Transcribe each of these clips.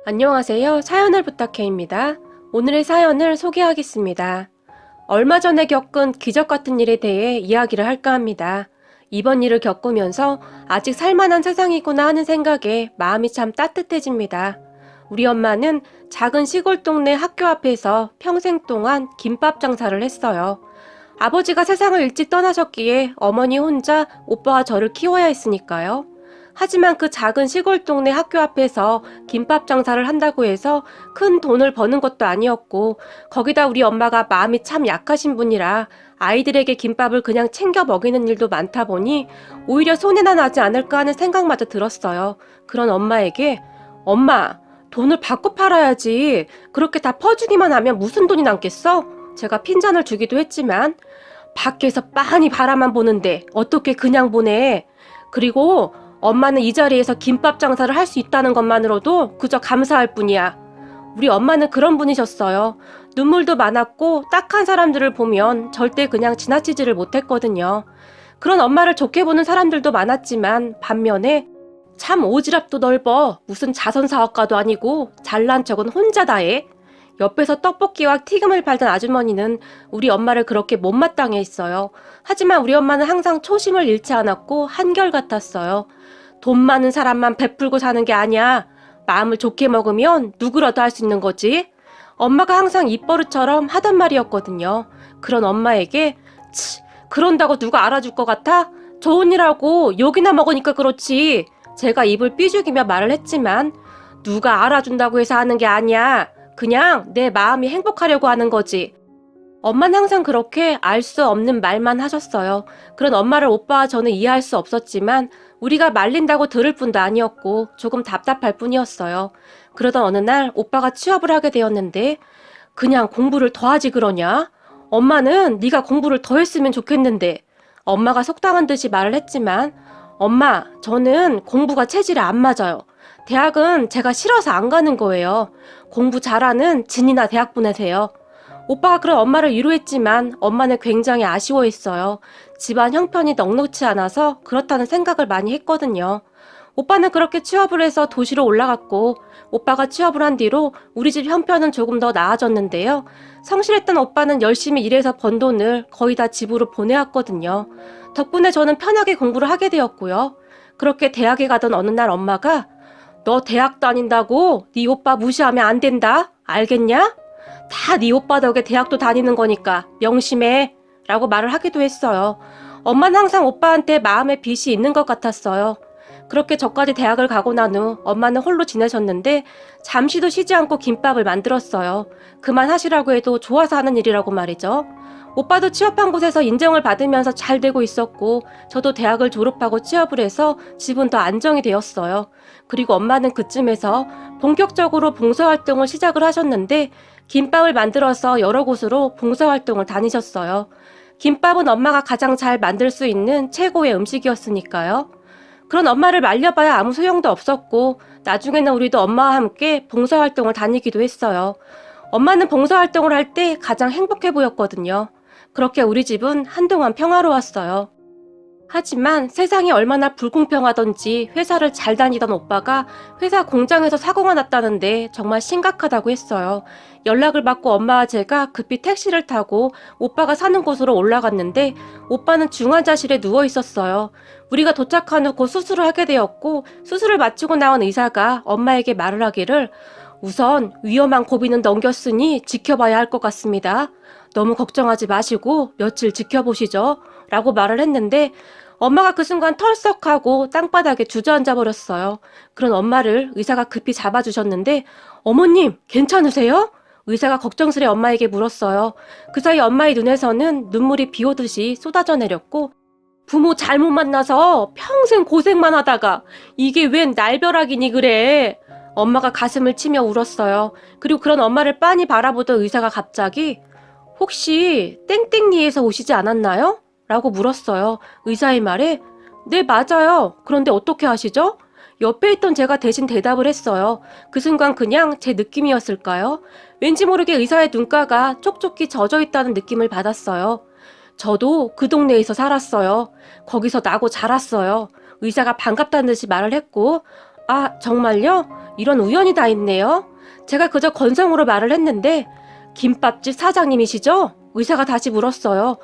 안녕하세요. 사연을 부탁해입니다. 오늘의 사연을 소개하겠습니다. 얼마 전에 겪은 기적 같은 일에 대해 이야기를 할까 합니다. 이번 일을 겪으면서 아직 살만한 세상이구나 하는 생각에 마음이 참 따뜻해집니다. 우리 엄마는 작은 시골 동네 학교 앞에서 평생 동안 김밥 장사를 했어요. 아버지가 세상을 일찍 떠나셨기에 어머니 혼자 오빠와 저를 키워야 했으니까요. 하지만 그 작은 시골 동네 학교 앞에서 김밥 장사를 한다고 해서 큰 돈을 버는 것도 아니었고, 거기다 우리 엄마가 마음이 참 약하신 분이라 아이들에게 김밥을 그냥 챙겨 먹이는 일도 많다 보니 오히려 손해나 나지 않을까 하는 생각마저 들었어요. 그런 엄마에게 엄마, 돈을 받고 팔아야지. 그렇게 다 퍼주기만 하면 무슨 돈이 남겠어? 제가 핀잔을 주기도 했지만 밖에서 빤히 바라만 보는데 어떻게 그냥 보내. 그리고 엄마는 이 자리에서 김밥 장사를 할 수 있다는 것만으로도 그저 감사할 뿐이야. 우리 엄마는 그런 분이셨어요. 눈물도 많았고 딱한 사람들을 보면 절대 그냥 지나치지를 못했거든요. 그런 엄마를 좋게 보는 사람들도 많았지만 반면에 참 오지랖도 넓어. 무슨 자선사업가도 아니고 잘난 척은 혼자 다 해. 옆에서 떡볶이와 튀김을 팔던 아주머니는 우리 엄마를 그렇게 못마땅해 했어요. 하지만 우리 엄마는 항상 초심을 잃지 않았고 한결같았어요. 돈 많은 사람만 베풀고 사는 게 아니야. 마음을 좋게 먹으면 누구라도 할 수 있는 거지. 엄마가 항상 입버릇처럼 하던 말이었거든요. 그런 엄마에게 그런다고 누가 알아줄 것 같아? 좋은 일하고 욕이나 먹으니까 그렇지. 제가 입을 삐죽이며 말을 했지만 누가 알아준다고 해서 하는 게 아니야. 그냥 내 마음이 행복하려고 하는 거지. 엄마는 항상 그렇게 알 수 없는 말만 하셨어요. 그런 엄마를 오빠와 저는 이해할 수 없었지만 우리가 말린다고 들을 뿐도 아니었고 조금 답답할 뿐이었어요. 그러던 어느 날 오빠가 취업을 하게 되었는데 그냥 공부를 더 하지 그러냐? 엄마는 네가 공부를 더 했으면 좋겠는데. 엄마가 속상한 듯이 말을 했지만 엄마, 저는 공부가 체질에 안 맞아요. 대학은 제가 싫어서 안 가는 거예요. 공부 잘하는 진이나 대학 보내세요. 오빠가 그런 엄마를 위로했지만 엄마는 굉장히 아쉬워했어요. 집안 형편이 넉넉지 않아서 그렇다는 생각을 많이 했거든요. 오빠는 그렇게 취업을 해서 도시로 올라갔고 오빠가 취업을 한 뒤로 우리 집 형편은 조금 더 나아졌는데요. 성실했던 오빠는 열심히 일해서 번 돈을 거의 다 집으로 보내왔거든요. 덕분에 저는 편하게 공부를 하게 되었고요. 그렇게 대학에 가던 어느 날 엄마가 너 대학 다닌다고 네 오빠 무시하면 안 된다. 알겠냐? 다 네 오빠 덕에 대학도 다니는 거니까 명심해 라고 말을 하기도 했어요. 엄마는 항상 오빠한테 마음에 빚이 있는 것 같았어요. 그렇게 저까지 대학을 가고 난 후 엄마는 홀로 지내셨는데 잠시도 쉬지 않고 김밥을 만들었어요. 그만하시라고 해도 좋아서 하는 일이라고 말이죠. 오빠도 취업한 곳에서 인정을 받으면서 잘 되고 있었고 저도 대학을 졸업하고 취업을 해서 집은 더 안정이 되었어요. 그리고 엄마는 그쯤에서 본격적으로 봉사활동을 시작을 하셨는데 김밥을 만들어서 여러 곳으로 봉사활동을 다니셨어요. 김밥은 엄마가 가장 잘 만들 수 있는 최고의 음식이었으니까요. 그런 엄마를 말려봐야 아무 소용도 없었고 나중에는 우리도 엄마와 함께 봉사활동을 다니기도 했어요. 엄마는 봉사활동을 할 때 가장 행복해 보였거든요. 그렇게 우리 집은 한동안 평화로웠어요. 하지만 세상이 얼마나 불공평하던지 회사를 잘 다니던 오빠가 회사 공장에서 사고가 났다는데 정말 심각하다고 했어요. 연락을 받고 엄마와 제가 급히 택시를 타고 오빠가 사는 곳으로 올라갔는데 오빠는 중환자실에 누워 있었어요. 우리가 도착한 후 곧 수술을 하게 되었고 수술을 마치고 나온 의사가 엄마에게 말을 하기를 우선 위험한 고비는 넘겼으니 지켜봐야 할 것 같습니다. 너무 걱정하지 마시고 며칠 지켜보시죠. 라고 말을 했는데 엄마가 그 순간 털썩하고 땅바닥에 주저앉아 버렸어요. 그런 엄마를 의사가 급히 잡아주셨는데 어머님 괜찮으세요? 의사가 걱정스레 엄마에게 물었어요. 그 사이 엄마의 눈에서는 눈물이 비 오듯이 쏟아져 내렸고 부모 잘못 만나서 평생 고생만 하다가 이게 웬 날벼락이니 그래. 엄마가 가슴을 치며 울었어요. 그리고 그런 엄마를 빤히 바라보던 의사가 갑자기 혹시 땡땡리에서 오시지 않았나요? 라고 물었어요. 의사의 말에 네 맞아요. 그런데 어떻게 아시죠? 옆에 있던 제가 대신 대답을 했어요. 그 순간 그냥 제 느낌이었을까요? 왠지 모르게 의사의 눈가가 촉촉히 젖어 있다는 느낌을 받았어요. 저도 그 동네에서 살았어요. 거기서 나고 자랐어요. 의사가 반갑다는 듯이 말을 했고 아 정말요? 이런 우연이 다 있네요. 제가 그저 건성으로 말을 했는데 김밥집 사장님이시죠? 의사가 다시 물었어요.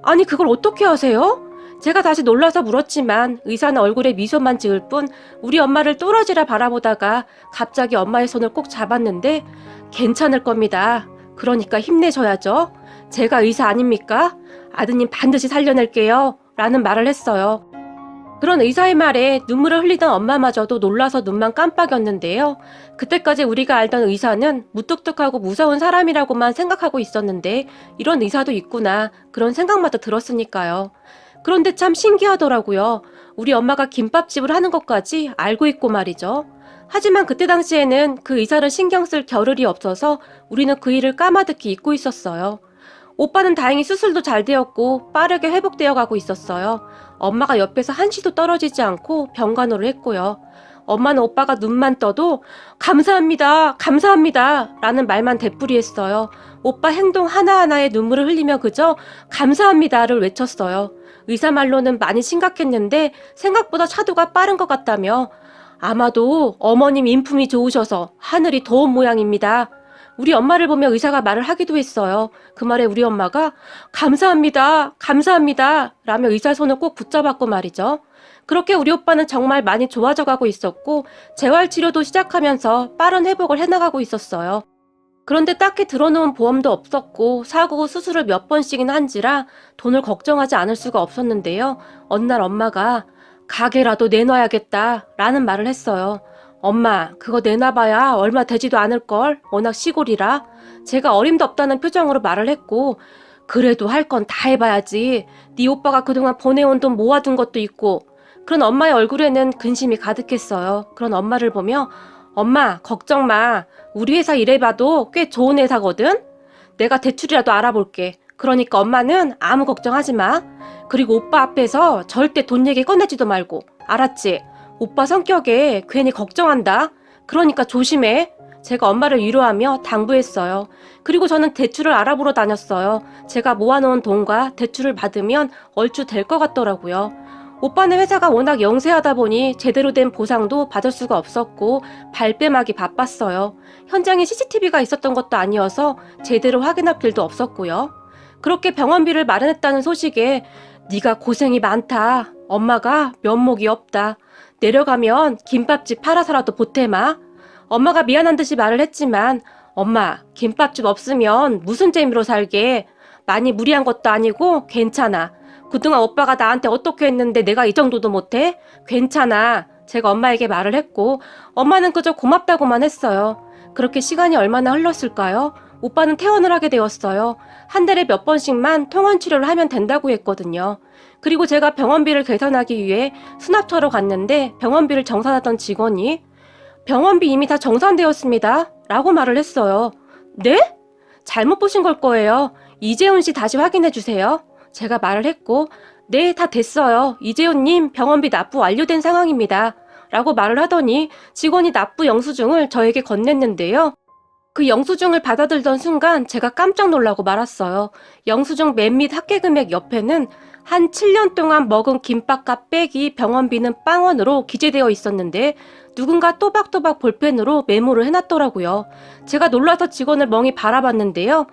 아니 그걸 어떻게 아세요? 제가 다시 놀라서 물었지만 의사는 얼굴에 미소만 지을 뿐 우리 엄마를 뚫어지라 바라보다가 갑자기 엄마의 손을 꼭 잡았는데 괜찮을 겁니다. 그러니까 힘내셔야죠. 제가 의사 아닙니까? 아드님 반드시 살려낼게요. 라는 말을 했어요. 그런 의사의 말에 눈물을 흘리던 엄마마저도 놀라서 눈만 깜빡였는데요. 그때까지 우리가 알던 의사는 무뚝뚝하고 무서운 사람이라고만 생각하고 있었는데 이런 의사도 있구나 그런 생각마저 들었으니까요. 그런데 참 신기하더라고요. 우리 엄마가 김밥집을 하는 것까지 알고 있고 말이죠. 하지만 그때 당시에는 그 의사를 신경 쓸 겨를이 없어서 우리는 그 일을 까마득히 잊고 있었어요. 오빠는 다행히 수술도 잘 되었고 빠르게 회복되어 가고 있었어요. 엄마가 옆에서 한시도 떨어지지 않고 병간호를 했고요. 엄마는 오빠가 눈만 떠도 감사합니다, 감사합니다 라는 말만 되풀이했어요. 오빠 행동 하나하나에 눈물을 흘리며 그저 감사합니다를 외쳤어요. 의사 말로는 많이 심각했는데 생각보다 차도가 빠른 것 같다며 아마도 어머님 인품이 좋으셔서 하늘이 도운 모양입니다. 우리 엄마를 보며 의사가 말을 하기도 했어요. 그 말에 우리 엄마가 감사합니다, 감사합니다 라며 의사 손을 꼭 붙잡았고 말이죠. 그렇게 우리 오빠는 정말 많이 좋아져 가고 있었고 재활치료도 시작하면서 빠른 회복을 해나가고 있었어요. 그런데 딱히 들어놓은 보험도 없었고 사고 후 수술을 몇 번씩이나 한지라 돈을 걱정하지 않을 수가 없었는데요. 어느 날 엄마가 가게라도 내놔야겠다 라는 말을 했어요. 엄마 그거 내놔봐야 얼마 되지도 않을걸 워낙 시골이라. 제가 어림도 없다는 표정으로 말을 했고 그래도 할 건 다 해봐야지. 네 오빠가 그동안 보내온 돈 모아둔 것도 있고. 그런 엄마의 얼굴에는 근심이 가득했어요. 그런 엄마를 보며 엄마 걱정 마. 우리 회사 일해봐도 꽤 좋은 회사거든. 내가 대출이라도 알아볼게. 그러니까 엄마는 아무 걱정하지 마. 그리고 오빠 앞에서 절대 돈 얘기 꺼내지도 말고. 알았지? 오빠 성격에 괜히 걱정한다. 그러니까 조심해. 제가 엄마를 위로하며 당부했어요. 그리고 저는 대출을 알아보러 다녔어요. 제가 모아놓은 돈과 대출을 받으면 얼추 될 것 같더라고요. 오빠네 회사가 워낙 영세하다 보니 제대로 된 보상도 받을 수가 없었고 발뺌하기 바빴어요. 현장에 CCTV가 있었던 것도 아니어서 제대로 확인할 필요도 없었고요. 그렇게 병원비를 마련했다는 소식에 네가 고생이 많다. 엄마가 면목이 없다. 내려가면 김밥집 팔아서라도 보태마. 엄마가 미안한 듯이 말을 했지만 엄마 김밥집 없으면 무슨 재미로 살게. 많이 무리한 것도 아니고 괜찮아. 그동안 오빠가 나한테 어떻게 했는데 내가 이 정도도 못해? 괜찮아. 제가 엄마에게 말을 했고 엄마는 그저 고맙다고만 했어요. 그렇게 시간이 얼마나 흘렀을까요? 오빠는 퇴원을 하게 되었어요. 한 달에 몇 번씩만 통원 치료를 하면 된다고 했거든요. 그리고 제가 병원비를 계산하기 위해 수납처로 갔는데 병원비를 정산하던 직원이 병원비 이미 다 정산되었습니다 라고 말을 했어요. 네? 잘못 보신 걸 거예요. 이재훈 씨 다시 확인해 주세요. 제가 말을 했고 네, 다 됐어요. 이재훈님 병원비 납부 완료된 상황입니다 라고 말을 하더니 직원이 납부 영수증을 저에게 건넸는데요. 그 영수증을 받아들던 순간 제가 깜짝 놀라고 말았어요. 영수증 맨 밑 합계금액 옆에는 한 7년 동안 먹은 김밥값 빼기 병원비는 빵원으로 기재되어 있었는데 누군가 또박또박 볼펜으로 메모를 해놨더라고요. 제가 놀라서 직원을 멍이 바라봤는데요.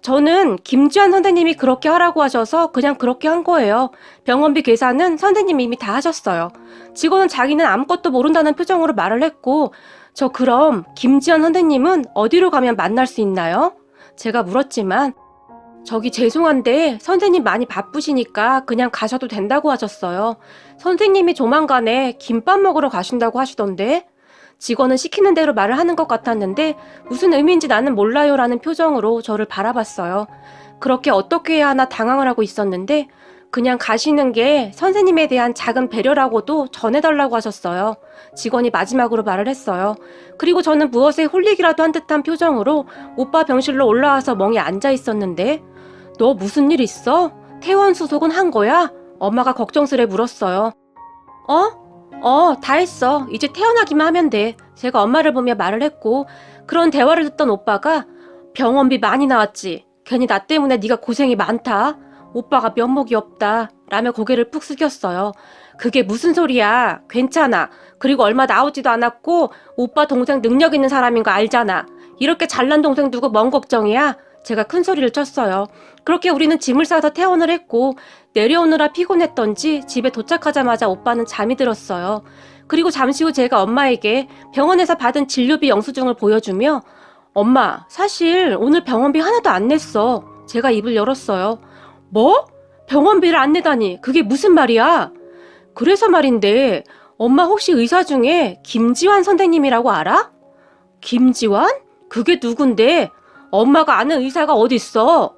저는 김주환 선생님이 그렇게 하라고 하셔서 그냥 그렇게 한 거예요. 병원비 계산은 선생님이 이미 다 하셨어요. 직원은 자기는 아무것도 모른다는 표정으로 말을 했고 저 그럼 김지연 선생님은 어디로 가면 만날 수 있나요? 제가 물었지만 저기 죄송한데 선생님 많이 바쁘시니까 그냥 가셔도 된다고 하셨어요. 선생님이 조만간에 김밥 먹으러 가신다고 하시던데 직원은 시키는 대로 말을 하는 것 같았는데 무슨 의미인지 나는 몰라요 라는 표정으로 저를 바라봤어요. 그렇게 어떻게 해야 하나 당황을 하고 있었는데 그냥 가시는 게 선생님에 대한 작은 배려라고도 전해달라고 하셨어요. 직원이 마지막으로 말을 했어요. 그리고 저는 무엇에 홀리기라도 한 듯한 표정으로 오빠 병실로 올라와서 멍에 앉아 있었는데 너 무슨 일 있어? 퇴원 수속은 한 거야? 엄마가 걱정스레 물었어요. 다 했어. 이제 퇴원하기만 하면 돼. 제가 엄마를 보며 말을 했고 그런 대화를 듣던 오빠가 병원비 많이 나왔지. 괜히 나 때문에 네가 고생이 많다. 오빠가 면목이 없다 라며 고개를 푹 숙였어요. 그게 무슨 소리야. 괜찮아. 그리고 얼마 나오지도 않았고 오빠 동생 능력 있는 사람인 거 알잖아. 이렇게 잘난 동생 두고 뭔 걱정이야? 제가 큰 소리를 쳤어요. 그렇게 우리는 짐을 싸서 퇴원을 했고 내려오느라 피곤했던지 집에 도착하자마자 오빠는 잠이 들었어요. 그리고 잠시 후 제가 엄마에게 병원에서 받은 진료비 영수증을 보여주며 엄마, 사실 오늘 병원비 하나도 안 냈어. 제가 입을 열었어요. 뭐? 병원비를 안 내다니 그게 무슨 말이야? 그래서 말인데 엄마 혹시 의사 중에 김지환 선생님이라고 알아? 김지환? 그게 누군데? 엄마가 아는 의사가 어딨어?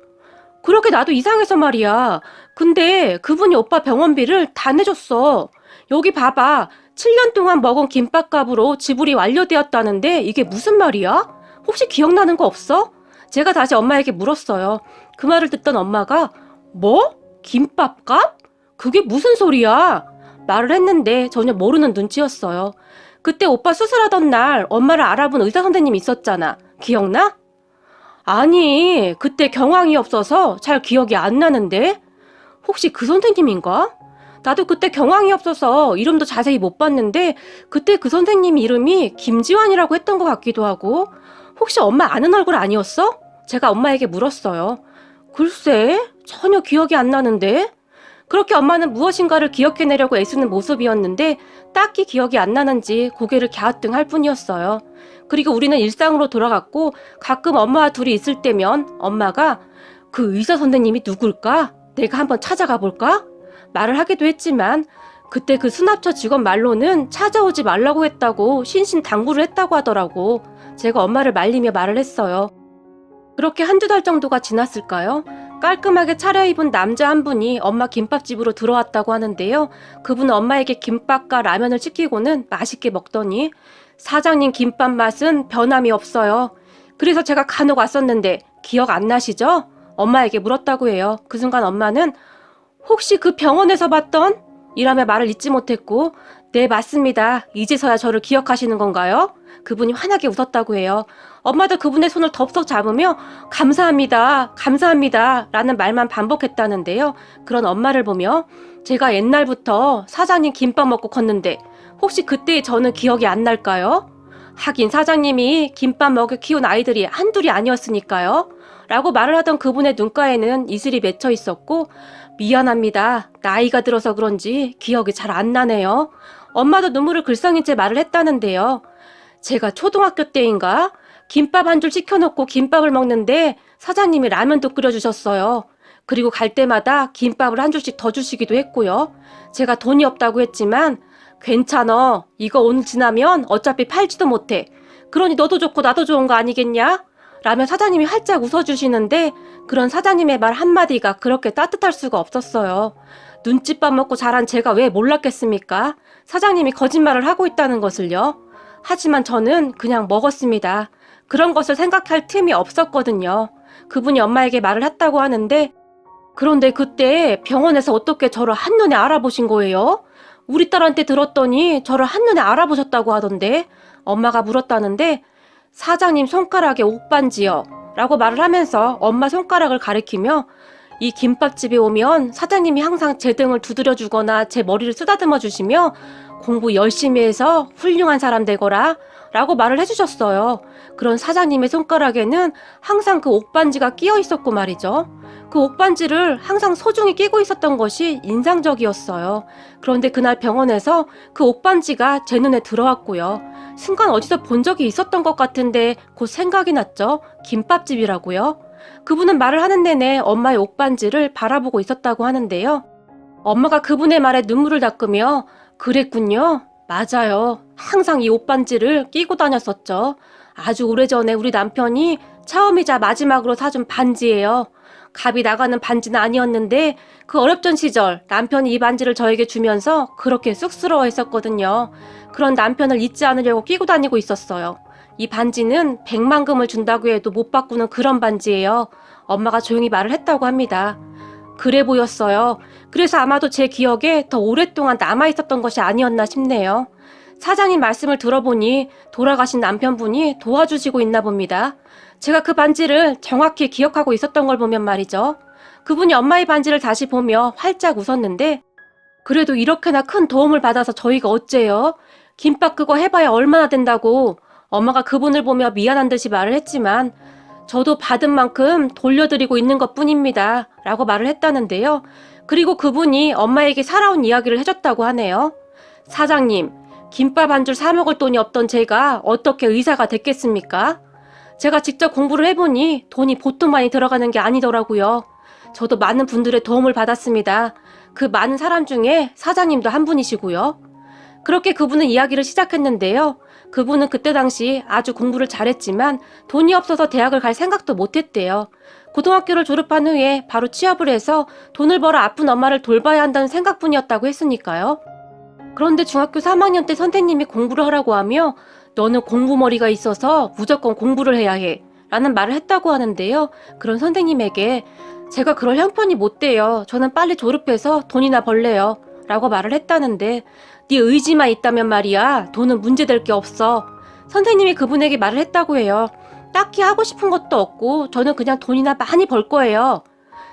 그렇게 나도 이상해서 말이야. 근데 그분이 오빠 병원비를 다 내줬어. 여기 봐봐. 7년 동안 먹은 김밥값으로 지불이 완료되었다는데 이게 무슨 말이야? 혹시 기억나는 거 없어? 제가 다시 엄마에게 물었어요. 그 말을 듣던 엄마가 뭐? 김밥값? 그게 무슨 소리야? 말을 했는데 전혀 모르는 눈치였어요. 그때 오빠 수술하던 날 엄마를 알아본 의사 선생님 있었잖아. 기억나? 아니, 그때 경황이 없어서 잘 기억이 안 나는데? 혹시 그 선생님인가? 나도 그때 경황이 없어서 이름도 자세히 못 봤는데 그때 그 선생님 이름이 김지환이라고 했던 것 같기도 하고 혹시 엄마 아는 얼굴 아니었어? 제가 엄마에게 물었어요. 글쎄, 전혀 기억이 안 나는데? 그렇게 엄마는 무엇인가를 기억해내려고 애쓰는 모습이었는데 딱히 기억이 안 나는지 고개를 갸우뚱할 뿐이었어요. 그리고 우리는 일상으로 돌아갔고 가끔 엄마와 둘이 있을 때면 엄마가 그 의사 선생님이 누굴까? 내가 한번 찾아가 볼까? 말을 하기도 했지만 그때 그 수납처 직원 말로는 찾아오지 말라고 했다고 신신당부를 했다고 하더라고. 제가 엄마를 말리며 말을 했어요. 그렇게 한두 달 정도가 지났을까요? 깔끔하게 차려입은 남자 한 분이 엄마 김밥집으로 들어왔다고 하는데요. 그분은 엄마에게 김밥과 라면을 시키고는 맛있게 먹더니 사장님 김밥 맛은 변함이 없어요. 그래서 제가 간혹 왔었는데 기억 안 나시죠? 엄마에게 물었다고 해요. 그 순간 엄마는 혹시 그 병원에서 봤던? 이라며 말을 잊지 못했고 네 맞습니다. 이제서야 저를 기억하시는 건가요? 그분이 환하게 웃었다고 해요. 엄마도 그분의 손을 덥석 잡으며 감사합니다. 감사합니다. 라는 말만 반복했다는데요. 그런 엄마를 보며 제가 옛날부터 사장님 김밥 먹고 컸는데 혹시 그때의 저는 기억이 안 날까요? 하긴 사장님이 김밥 먹여 키운 아이들이 한둘이 아니었으니까요. 라고 말을 하던 그분의 눈가에는 이슬이 맺혀 있었고 미안합니다. 나이가 들어서 그런지 기억이 잘 안 나네요. 엄마도 눈물을 글썽인 채 말을 했다는데요. 제가 초등학교 때인가 김밥 한 줄 시켜놓고 김밥을 먹는데 사장님이 라면도 끓여주셨어요. 그리고 갈 때마다 김밥을 한 줄씩 더 주시기도 했고요. 제가 돈이 없다고 했지만 괜찮아. 이거 오늘 지나면 어차피 팔지도 못해. 그러니 너도 좋고 나도 좋은 거 아니겠냐? 라며 사장님이 활짝 웃어주시는데 그런 사장님의 말 한마디가 그렇게 따뜻할 수가 없었어요. 눈칫밥 먹고 자란 제가 왜 몰랐겠습니까? 사장님이 거짓말을 하고 있다는 것을요. 하지만 저는 그냥 먹었습니다. 그런 것을 생각할 틈이 없었거든요. 그분이 엄마에게 말을 했다고 하는데 그런데 그때 병원에서 어떻게 저를 한눈에 알아보신 거예요? 우리 딸한테 들었더니 저를 한눈에 알아보셨다고 하던데 엄마가 물었다는데 사장님 손가락에 옥반지요 라고 말을 하면서 엄마 손가락을 가리키며 이 김밥집에 오면 사장님이 항상 제 등을 두드려 주거나 제 머리를 쓰다듬어 주시며 공부 열심히 해서 훌륭한 사람 되거라 라고 말을 해주셨어요. 그런 사장님의 손가락에는 항상 그 옥반지가 끼어 있었고 말이죠. 그 옥반지를 항상 소중히 끼고 있었던 것이 인상적이었어요. 그런데 그날 병원에서 그 옥반지가 제 눈에 들어왔고요. 순간 어디서 본 적이 있었던 것 같은데 곧 생각이 났죠. 김밥집이라고요. 그분은 말을 하는 내내 엄마의 옥반지를 바라보고 있었다고 하는데요. 엄마가 그분의 말에 눈물을 닦으며 그랬군요. 맞아요. 항상 이 옷반지를 끼고 다녔었죠. 아주 오래전에 우리 남편이 처음이자 마지막으로 사준 반지예요. 값이 나가는 반지는 아니었는데 그 어렵던 시절 남편이 이 반지를 저에게 주면서 그렇게 쑥스러워 했었거든요. 그런 남편을 잊지 않으려고 끼고 다니고 있었어요. 이 반지는 100만금을 준다고 해도 못 바꾸는 그런 반지예요. 엄마가 조용히 말을 했다고 합니다. 그래 보였어요. 그래서 아마도 제 기억에 더 오랫동안 남아있었던 것이 아니었나 싶네요. 사장님 말씀을 들어보니 돌아가신 남편분이 도와주시고 있나 봅니다. 제가 그 반지를 정확히 기억하고 있었던 걸 보면 말이죠. 그분이 엄마의 반지를 다시 보며 활짝 웃었는데 그래도 이렇게나 큰 도움을 받아서 저희가 어째요? 김밥 그거 해봐야 얼마나 된다고. 엄마가 그분을 보며 미안한 듯이 말을 했지만 저도 받은 만큼 돌려드리고 있는 것뿐입니다. 라고 말을 했다는데요. 그리고 그분이 엄마에게 살아온 이야기를 해줬다고 하네요. 사장님, 김밥 한 줄 사 먹을 돈이 없던 제가 어떻게 의사가 됐겠습니까? 제가 직접 공부를 해보니 돈이 보통 많이 들어가는 게 아니더라고요. 저도 많은 분들의 도움을 받았습니다. 그 많은 사람 중에 사장님도 한 분이시고요. 그렇게 그분은 이야기를 시작했는데요. 그분은 그때 당시 아주 공부를 잘했지만 돈이 없어서 대학을 갈 생각도 못했대요. 고등학교를 졸업한 후에 바로 취업을 해서 돈을 벌어 아픈 엄마를 돌봐야 한다는 생각뿐이었다고 했으니까요. 그런데 중학교 3학년 때 선생님이 공부를 하라고 하며 너는 공부머리가 있어서 무조건 공부를 해야 해 라는 말을 했다고 하는데요. 그런 선생님에게 제가 그럴 형편이 못 돼요. 저는 빨리 졸업해서 돈이나 벌래요 라고 말을 했다는데 네 의지만 있다면 말이야 돈은 문제될 게 없어. 선생님이 그분에게 말을 했다고 해요. 딱히 하고 싶은 것도 없고 저는 그냥 돈이나 많이 벌 거예요.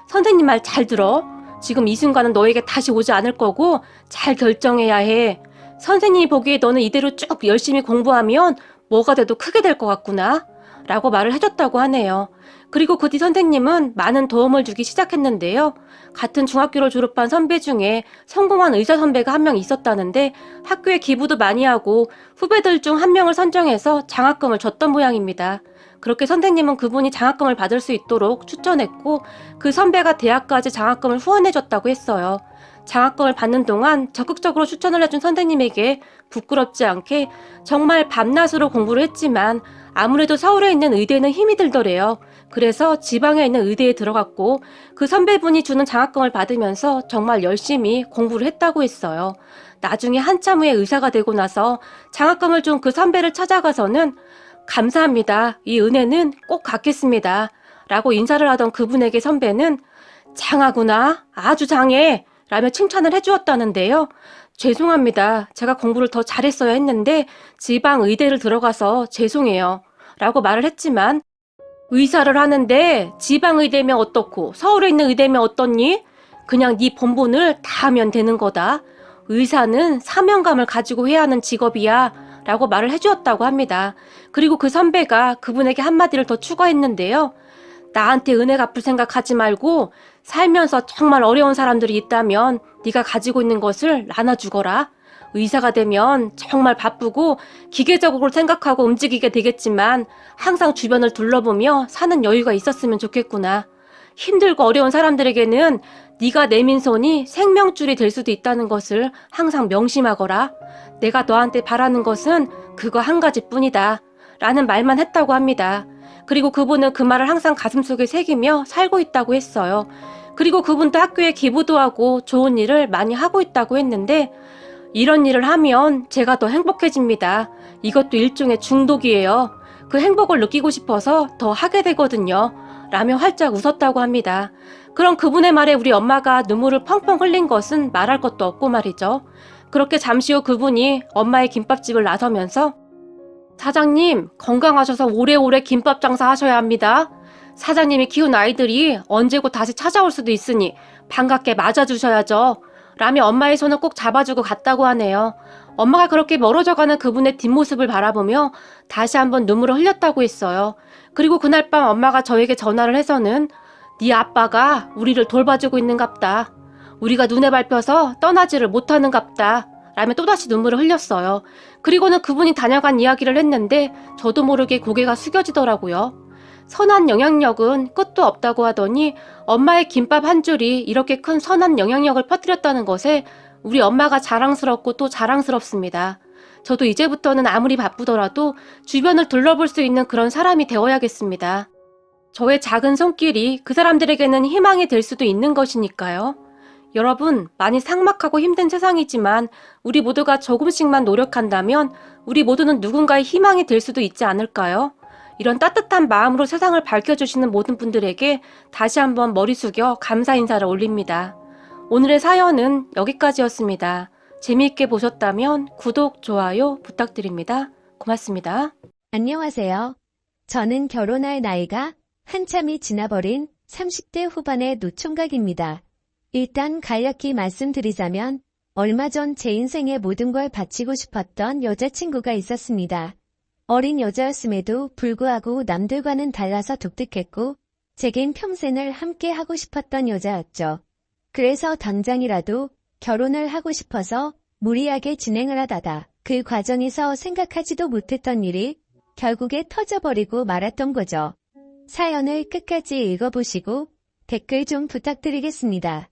선생님 말 잘 들어. 지금 이 순간은 너에게 다시 오지 않을 거고 잘 결정해야 해. 선생님이 보기에 너는 이대로 쭉 열심히 공부하면 뭐가 돼도 크게 될 것 같구나 라고 말을 해줬다고 하네요. 그리고 그 뒤 선생님은 많은 도움을 주기 시작했는데요. 같은 중학교를 졸업한 선배 중에 성공한 의사 선배가 한 명 있었다는데 학교에 기부도 많이 하고 후배들 중 한 명을 선정해서 장학금을 줬던 모양입니다. 그렇게 선생님은 그분이 장학금을 받을 수 있도록 추천했고 그 선배가 대학까지 장학금을 후원해줬다고 했어요. 장학금을 받는 동안 적극적으로 추천을 해준 선생님에게 부끄럽지 않게 정말 밤낮으로 공부를 했지만 아무래도 서울에 있는 의대는 힘이 들더래요. 그래서 지방에 있는 의대에 들어갔고 그 선배분이 주는 장학금을 받으면서 정말 열심히 공부를 했다고 했어요. 나중에 한참 후에 의사가 되고 나서 장학금을 준 그 선배를 찾아가서는 감사합니다. 이 은혜는 꼭 갚겠습니다. 라고 인사를 하던 그분에게 선배는 장하구나. 아주 장해. 라며 칭찬을 해주었다는데요. 죄송합니다. 제가 공부를 더 잘했어야 했는데 지방 의대를 들어가서 죄송해요. 라고 말을 했지만 의사를 하는데 지방 의대면 어떻고 서울에 있는 의대면 어떻니? 그냥 네 본분을 다 하면 되는 거다. 의사는 사명감을 가지고 해야 하는 직업이야. 라고 말을 해주었다고 합니다. 그리고 그 선배가 그분에게 한마디를 더 추가했는데요. 나한테 은혜 갚을 생각하지 말고 살면서 정말 어려운 사람들이 있다면 네가 가지고 있는 것을 나눠주거라. 의사가 되면 정말 바쁘고 기계적으로 생각하고 움직이게 되겠지만 항상 주변을 둘러보며 사는 여유가 있었으면 좋겠구나. 힘들고 어려운 사람들에게는 네가 내민 손이 생명줄이 될 수도 있다는 것을 항상 명심하거라. 내가 너한테 바라는 것은 그거 한 가지뿐이다. 라는 말만 했다고 합니다. 그리고 그분은 그 말을 항상 가슴속에 새기며 살고 있다고 했어요. 그리고 그분도 학교에 기부도 하고 좋은 일을 많이 하고 있다고 했는데 이런 일을 하면 제가 더 행복해집니다. 이것도 일종의 중독이에요. 그 행복을 느끼고 싶어서 더 하게 되거든요. 라며 활짝 웃었다고 합니다. 그럼 그분의 말에 우리 엄마가 눈물을 펑펑 흘린 것은 말할 것도 없고 말이죠. 그렇게 잠시 후 그분이 엄마의 김밥집을 나서면서 사장님, 건강하셔서 오래오래 김밥 장사 하셔야 합니다. 사장님이 키운 아이들이 언제고 다시 찾아올 수도 있으니 반갑게 맞아주셔야죠. 라며 엄마의 손을 꼭 잡아주고 갔다고 하네요. 엄마가 그렇게 멀어져가는 그분의 뒷모습을 바라보며 다시 한번 눈물을 흘렸다고 했어요. 그리고 그날 밤 엄마가 저에게 전화를 해서는 네 아빠가 우리를 돌봐주고 있는갑다. 우리가 눈에 밟혀서 떠나지를 못하는갑다. 라며 또다시 눈물을 흘렸어요. 그리고는 그분이 다녀간 이야기를 했는데 저도 모르게 고개가 숙여지더라고요. 선한 영향력은 끝도 없다고 하더니 엄마의 김밥 한 줄이 이렇게 큰 선한 영향력을 퍼뜨렸다는 것에 우리 엄마가 자랑스럽고 또 자랑스럽습니다. 저도 이제부터는 아무리 바쁘더라도 주변을 둘러볼 수 있는 그런 사람이 되어야겠습니다. 저의 작은 손길이 그 사람들에게는 희망이 될 수도 있는 것이니까요. 여러분, 많이 삭막하고 힘든 세상이지만 우리 모두가 조금씩만 노력한다면 우리 모두는 누군가의 희망이 될 수도 있지 않을까요? 이런 따뜻한 마음으로 세상을 밝혀주시는 모든 분들에게 다시 한번 머리 숙여 감사 인사를 올립니다. 오늘의 사연은 여기까지였습니다. 재미있게 보셨다면 구독, 좋아요 부탁드립니다. 고맙습니다. 안녕하세요. 저는 결혼할 나이가 한참이 지나버린 30대 후반의 노총각입니다. 일단 간략히 말씀드리자면 얼마 전 제 인생의 모든 걸 바치고 싶었던 여자친구가 있었습니다. 어린 여자였음에도 불구하고 남들과는 달라서 독특했고 제겐 평생을 함께 하고 싶었던 여자였죠. 그래서 당장이라도 결혼을 하고 싶어서 무리하게 진행을 하다가 그 과정에서 생각하지도 못했던 일이 결국에 터져버리고 말았던 거죠. 사연을 끝까지 읽어보시고 댓글 좀 부탁드리겠습니다.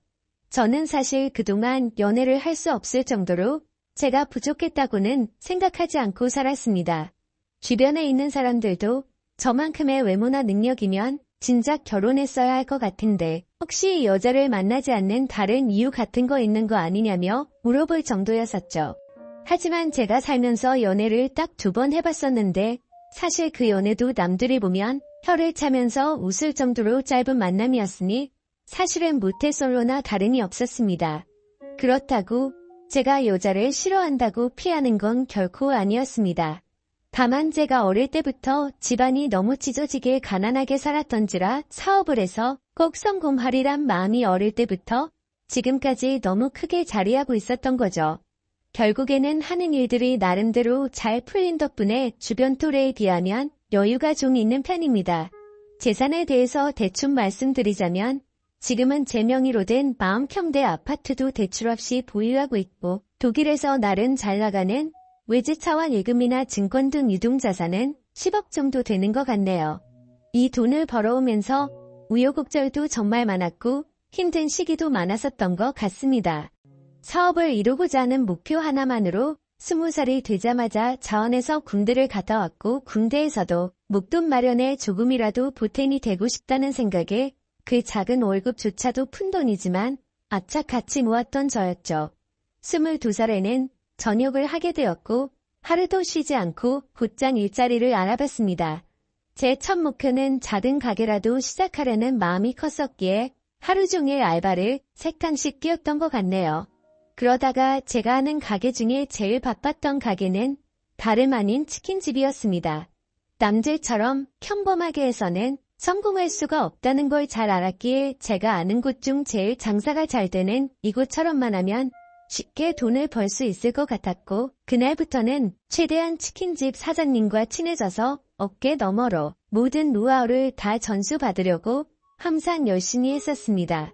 저는 사실 그동안 연애를 할 수 없을 정도로 제가 부족했다고는 생각하지 않고 살았습니다. 주변에 있는 사람들도 저만큼의 외모나 능력이면 진작 결혼했어야 할 것 같은데 혹시 여자를 만나지 않는 다른 이유 같은 거 있는 거 아니냐며 물어볼 정도였었죠. 하지만 제가 살면서 연애를 딱 2번 해봤었는데 사실 그 연애도 남들이 보면 혀를 차면서 웃을 정도로 짧은 만남이었으니 사실은 모태솔로나 다름이 없었습니다. 그렇다고 제가 여자를 싫어한다고 피하는 건 결코 아니었습니다. 다만 제가 어릴 때부터 집안이 너무 찢어지게 가난하게 살았던지라 사업을 해서 꼭 성공하리란 마음이 어릴 때부터 지금까지 너무 크게 자리하고 있었던 거죠. 결국에는 하는 일들이 나름대로 잘 풀린 덕분에 주변 또래에 비하면 여유가 좀 있는 편입니다. 재산에 대해서 대충 말씀드리자면 지금은 제 명의로 된 마음평대 아파트도 대출 없이 보유하고 있고 독일에서 나름 잘 나가는 외제차와 예금이나 증권 등 유동자산은 10억 정도 되는 것 같네요. 이 돈을 벌어오면서 우여곡절도 정말 많았고 힘든 시기도 많았었던 것 같습니다. 사업을 이루고자 하는 목표 하나만으로 20살이 되자마자 자원에서 군대를 갔다 왔고 군대에서도 목돈 마련에 조금이라도 보탬이 되고 싶다는 생각에 그 작은 월급조차도 푼돈이지만 악착 같이 모았던 저였죠. 22살에는 전역을 하게 되었고 하루도 쉬지 않고 곧장 일자리를 알아봤습니다. 제 첫 목표는 작은 가게라도 시작하려는 마음이 컸었기에 하루 종일 알바를 3탕씩 끼웠던 것 같네요. 그러다가 제가 하는 가게 중에 제일 바빴던 가게는 다름 아닌 치킨집이었습니다. 남들처럼 평범하게 해서는 성공할 수가 없다는 걸 잘 알았기에 제가 아는 곳 중 제일 장사가 잘 되는 이곳처럼만 하면 쉽게 돈을 벌 수 있을 것 같았고 그날부터는 최대한 치킨집 사장님과 친해져서 어깨 너머로 모든 노하우를 다 전수받으려고 항상 열심히 했었습니다.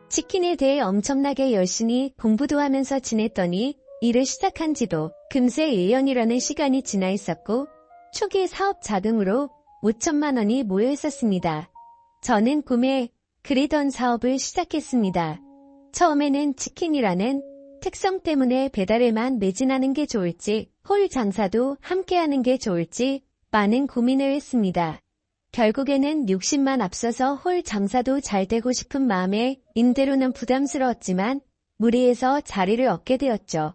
치킨에 대해 엄청나게 열심히 공부도 하면서 지냈더니 일을 시작한 지도 금세 1년이라는 시간이 지나 있었고 초기 사업 자금으로 5천만 원이 모여 있었습니다. 저는 꿈에 그리던 사업을 시작했습니다. 처음에는 치킨이라는 특성 때문에 배달에만 매진하는 게 좋을지 홀 장사도 함께하는 게 좋을지 많은 고민을 했습니다. 결국에는 60만 앞서서 홀 장사도 잘 되고 싶은 마음에 임대료는 부담스러웠지만 무리해서 자리를 얻게 되었죠.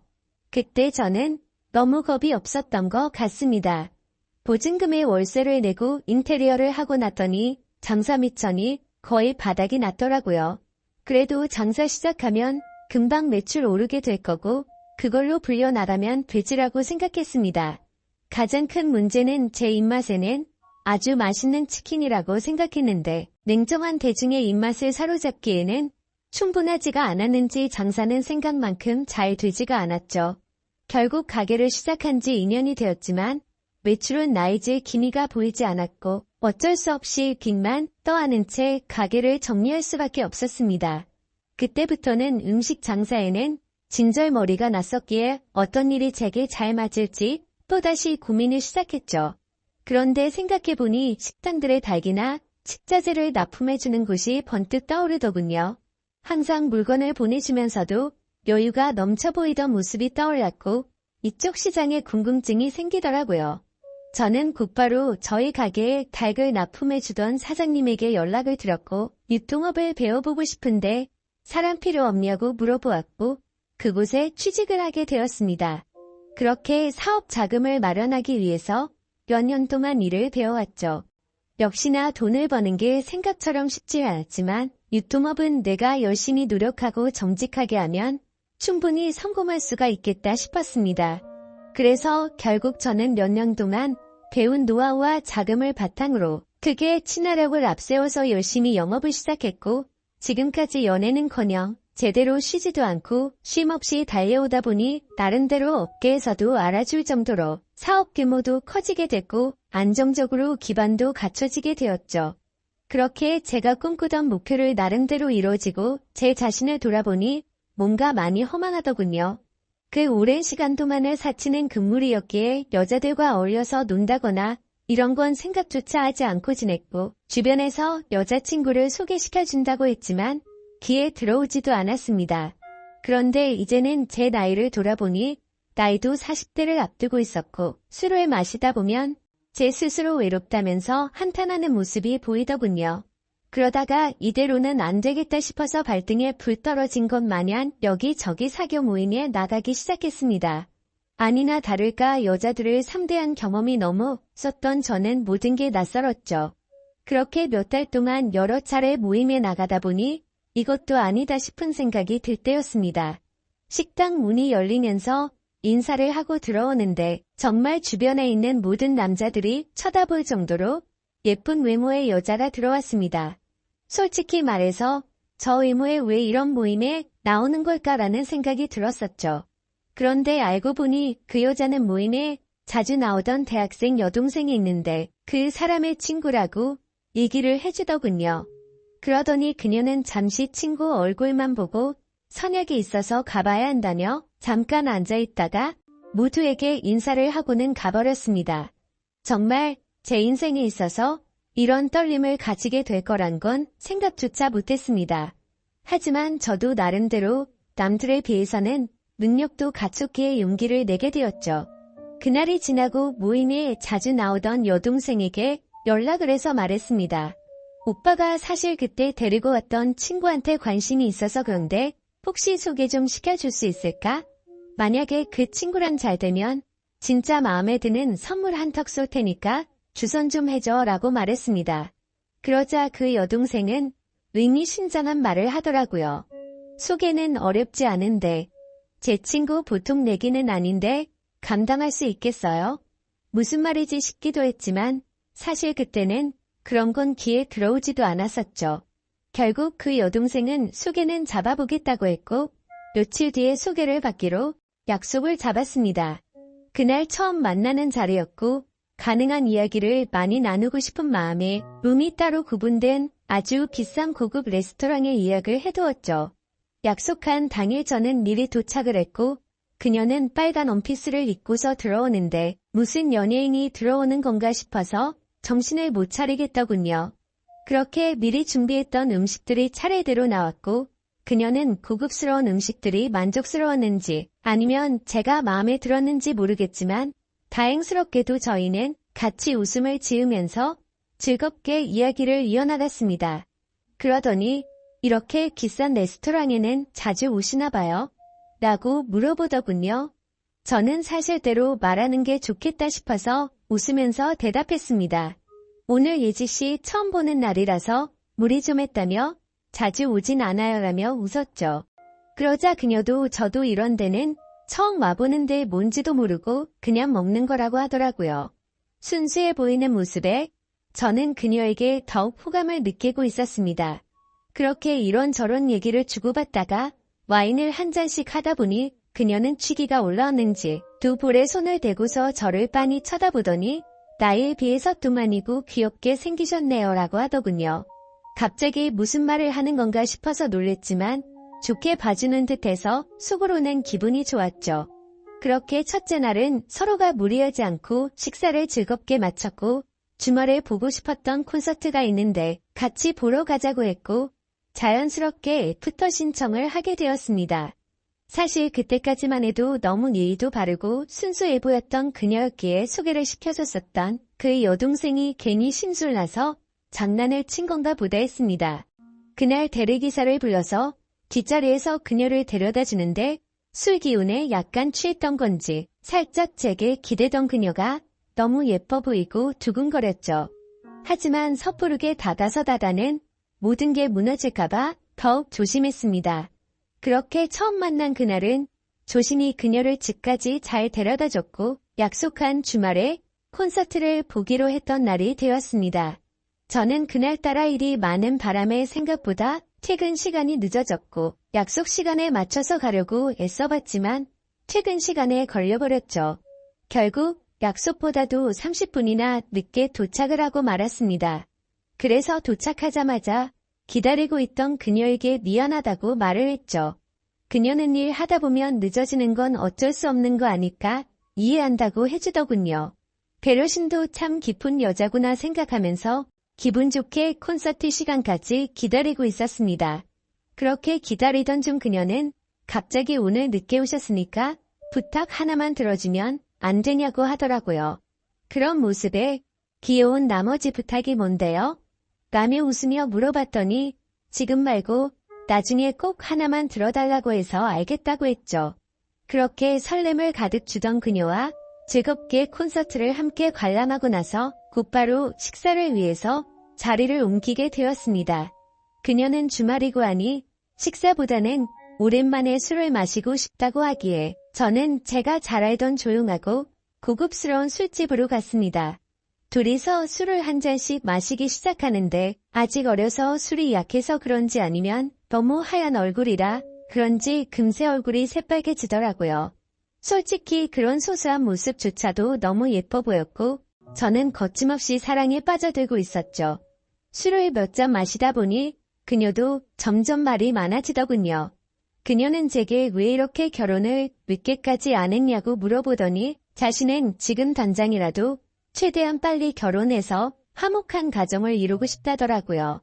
그때 저는 너무 겁이 없었던 것 같습니다. 보증금의 월세를 내고 인테리어를 하고 났더니 장사 미천이 거의 바닥이 났더라고요. 그래도 장사 시작하면 금방 매출 오르게 될 거고 그걸로 불려나가면 되지라고 생각했습니다. 가장 큰 문제는 제 입맛에는 아주 맛있는 치킨이라고 생각했는데 냉정한 대중의 입맛을 사로잡기에는 충분하지가 않았는지 장사는 생각만큼 잘 되지가 않았죠. 결국 가게를 시작한 지 2년이 되었지만 매출은 나이질 기미가 보이지 않았고 어쩔 수 없이 빚만 떠안은 채 가게를 정리할 수밖에 없었습니다. 그때부터는 음식 장사에는 진절머리가 났었기에 어떤 일이 제게 잘 맞을지 또다시 고민을 시작했죠. 그런데 생각해보니 식당들의 닭이나 식자재를 납품해주는 곳이 번뜩 떠오르더군요. 항상 물건을 보내주면서도 여유가 넘쳐 보이던 모습이 떠올랐고 이쪽 시장에 궁금증이 생기더라고요. 저는 곧바로 저희 가게에 닭을 납품해주던 사장님에게 연락을 드렸고 유통업을 배워보고 싶은데 사람 필요 없냐고 물어보았고 그곳에 취직을 하게 되었습니다. 그렇게 사업 자금을 마련하기 위해서 몇 년 동안 일을 배워왔죠. 역시나 돈을 버는 게 생각처럼 쉽지 않았지만 유통업은 내가 열심히 노력하고 정직하게 하면 충분히 성공할 수가 있겠다 싶었습니다. 그래서 결국 저는 몇 년 동안 배운 노하우와 자금을 바탕으로 크게 친화력을 앞세워서 열심히 영업을 시작했고 지금까지 연애는커녕 제대로 쉬지도 않고 쉼없이 달려오다 보니 나름대로 업계에서도 알아줄 정도로 사업 규모도 커지게 됐고 안정적으로 기반도 갖춰지게 되었죠. 그렇게 제가 꿈꾸던 목표를 나름대로 이루어지고 제 자신을 돌아보니 뭔가 많이 허망하더군요. 그 오랜 시간 동안을 사치는 금물이었기에 여자들과 어울려서 논다거나 이런 건 생각조차 하지 않고 지냈고 주변에서 여자친구를 소개시켜준다고 했지만 귀에 들어오지도 않았습니다. 그런데 이제는 제 나이를 돌아보니 나이도 40대를 앞두고 있었고 술을 마시다 보면 제 스스로 외롭다면서 한탄하는 모습이 보이더군요. 그러다가 이대로는 안 되겠다 싶어서 발등에 불 떨어진 것 마냥 여기저기 사교 모임에 나가기 시작했습니다. 아니나 다를까 여자들을 상대한 경험이 너무 썼던 저는 모든 게 낯설었죠. 그렇게 몇 달 동안 여러 차례 모임에 나가다 보니 이것도 아니다 싶은 생각이 들 때였습니다. 식당 문이 열리면서 인사를 하고 들어오는데 정말 주변에 있는 모든 남자들이 쳐다볼 정도로 예쁜 외모의 여자가 들어왔습니다. 솔직히 말해서 저 외모에 왜 이런 모임에 나오는 걸까라는 생각이 들었었죠. 그런데 알고 보니 그 여자는 모임에 자주 나오던 대학생 여동생이 있는데 그 사람의 친구라고 얘기를 해주더군요. 그러더니 그녀는 잠시 친구 얼굴만 보고 선약이 있어서 가봐야 한다며 잠깐 앉아있다가 모두에게 인사를 하고는 가버렸습니다. 정말 제 인생에 있어서 이런 떨림을 가지게 될 거란 건 생각조차 못했습니다. 하지만 저도 나름대로 남들에 비해서는 능력도 갖췄기에 용기를 내게 되었죠. 그날이 지나고 모임에 자주 나오던 여동생에게 연락을 해서 말했습니다. 오빠가 사실 그때 데리고 왔던 친구한테 관심이 있어서 그런데 혹시 소개 좀 시켜줄 수 있을까? 만약에 그 친구랑 잘 되면 진짜 마음에 드는 선물 한턱 쏠 테니까 주선 좀 해줘 라고 말했습니다. 그러자 그 여동생은 의미심장한 말을 하더라고요. 소개는 어렵지 않은데 제 친구 보통 내기는 아닌데 감당할 수 있겠어요? 무슨 말이지 싶기도 했지만 사실 그때는 그런 건 귀에 들어오지도 않았었죠. 결국 그 여동생은 소개는 잡아보겠다고 했고 며칠 뒤에 소개를 받기로 약속을 잡았습니다. 그날 처음 만나는 자리였고 가능한 이야기를 많이 나누고 싶은 마음에 룸이 따로 구분된 아주 비싼 고급 레스토랑에 예약을 해두었죠. 약속한 당일 저는 미리 도착을 했고 그녀는 빨간 원피스를 입고서 들어오는데 무슨 연예인이 들어오는 건가 싶어서 정신을 못 차리겠더군요. 그렇게 미리 준비했던 음식들이 차례대로 나왔고 그녀는 고급스러운 음식들이 만족스러웠는지 아니면 제가 마음에 들었는지 모르겠지만 다행스럽게도 저희는 같이 웃음을 지으면서 즐겁게 이야기를 이어나갔습니다. 그러더니 이렇게 비싼 레스토랑에는 자주 오시나 봐요? 라고 물어보더군요. 저는 사실대로 말하는 게 좋겠다 싶어서 웃으면서 대답했습니다. 오늘 예지씨 처음 보는 날이라서 무리 좀 했다며 자주 오진 않아요 라며 웃었죠. 그러자 그녀도 저도 이런 데는 처음 와보는데 뭔지도 모르고 그냥 먹는 거라고 하더라고요. 순수해 보이는 모습에 저는 그녀에게 더욱 호감을 느끼고 있었습니다. 그렇게 이런저런 얘기를 주고받다가 와인을 한 잔씩 하다 보니 그녀는 취기가 올라왔는지 두 볼에 손을 대고서 저를 빤히 쳐다보더니 나이에 비해서 또만이고 귀엽게 생기셨네요 라고 하더군요. 갑자기 무슨 말을 하는 건가 싶어서 놀랬지만 좋게 봐주는 듯해서 속으로는 기분이 좋았죠. 그렇게 첫째 날은 서로가 무리하지 않고 식사를 즐겁게 마쳤고 주말에 보고 싶었던 콘서트가 있는데 같이 보러 가자고 했고 자연스럽게 애프터 신청을 하게 되었습니다. 사실 그때까지만 해도 너무 예의도 바르고 순수해 보였던 그녀였기에 소개를 시켜줬었던 그 여동생이 괜히 심술나서 장난을 친 건가 보다 했습니다. 그날 대리기사를 불러서 뒷자리에서 그녀를 데려다 주는데 술 기운에 약간 취했던 건지 살짝 제게 기대던 그녀가 너무 예뻐 보이고 두근거렸죠. 하지만 섣부르게 다가서다가는 모든 게 무너질까봐 더욱 조심했습니다. 그렇게 처음 만난 그날은 조심히 그녀를 집까지 잘 데려다줬고 약속한 주말에 콘서트를 보기로 했던 날이 되었습니다. 저는 그날따라 일이 많은 바람에 생각보다 퇴근 시간이 늦어졌고 약속 시간에 맞춰서 가려고 애써봤지만 퇴근 시간에 걸려버렸죠. 결국 약속보다도 30분이나 늦게 도착을 하고 말았습니다. 그래서 도착하자마자 기다리고 있던 그녀에게 미안하다고 말을 했죠. 그녀는 일 하다 보면 늦어지는 건 어쩔 수 없는 거 아니까 이해한다고 해주더군요. 배려심도 참 깊은 여자구나 생각하면서 기분 좋게 콘서트 시간까지 기다리고 있었습니다. 그렇게 기다리던 중 그녀는 갑자기 오늘 늦게 오셨으니까 부탁 하나만 들어주면 안 되냐고 하더라고요. 그런 모습에 귀여운 나머지 부탁이 뭔데요? 라며 웃으며 물어봤더니 지금 말고 나중에 꼭 하나만 들어달라고 해서 알겠다고 했죠. 그렇게 설렘을 가득 주던 그녀와 즐겁게 콘서트를 함께 관람하고 나서 곧바로 식사를 위해서 자리를 옮기게 되었습니다. 그녀는 주말이고 하니 식사보다는 오랜만에 술을 마시고 싶다고 하기에 저는 제가 잘 알던 조용하고 고급스러운 술집으로 갔습니다. 둘이서 술을 한 잔씩 마시기 시작하는데 아직 어려서 술이 약해서 그런지 아니면 너무 하얀 얼굴이라 그런지 금세 얼굴이 새빨개지더라고요. 솔직히 그런 소소한 모습조차도 너무 예뻐 보였고 저는 거침없이 사랑에 빠져들고 있었죠. 술을 몇 잔 마시다 보니 그녀도 점점 말이 많아지더군요. 그녀는 제게 왜 이렇게 결혼을 늦게까지 안 했냐고 물어보더니 자신은 지금 당장이라도 최대한 빨리 결혼해서 화목한 가정을 이루고 싶다더라고요.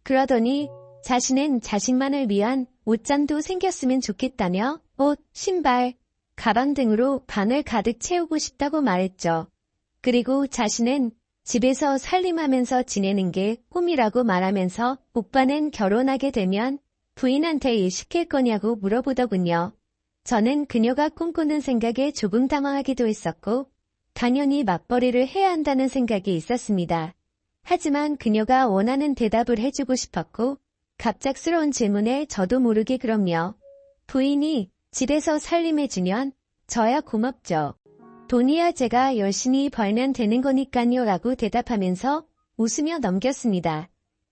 그러더니 자신은 자식만을 위한 옷장도 생겼으면 좋겠다며 옷, 신발, 가방 등으로 방을 가득 채우고 싶다고 말했죠. 그리고 자신은 집에서 살림하면서 지내는 게 꿈이라고 말하면서 오빠는 결혼하게 되면 부인한테 일 시킬 거냐고 물어보더군요. 저는 그녀가 꿈꾸는 생각에 조금 당황하기도 했었고 당연히 맞벌이를 해야 한다는 생각이 있었습니다. 하지만 그녀가 원하는 대답을 해주고 싶었고 갑작스러운 질문에 저도 모르게 그럼요. 부인이 집에서 살림해주면 저야 고맙죠. 돈이야 제가 열심히 벌면 되는 거니까요 라고 대답하면서 웃으며 넘겼습니다.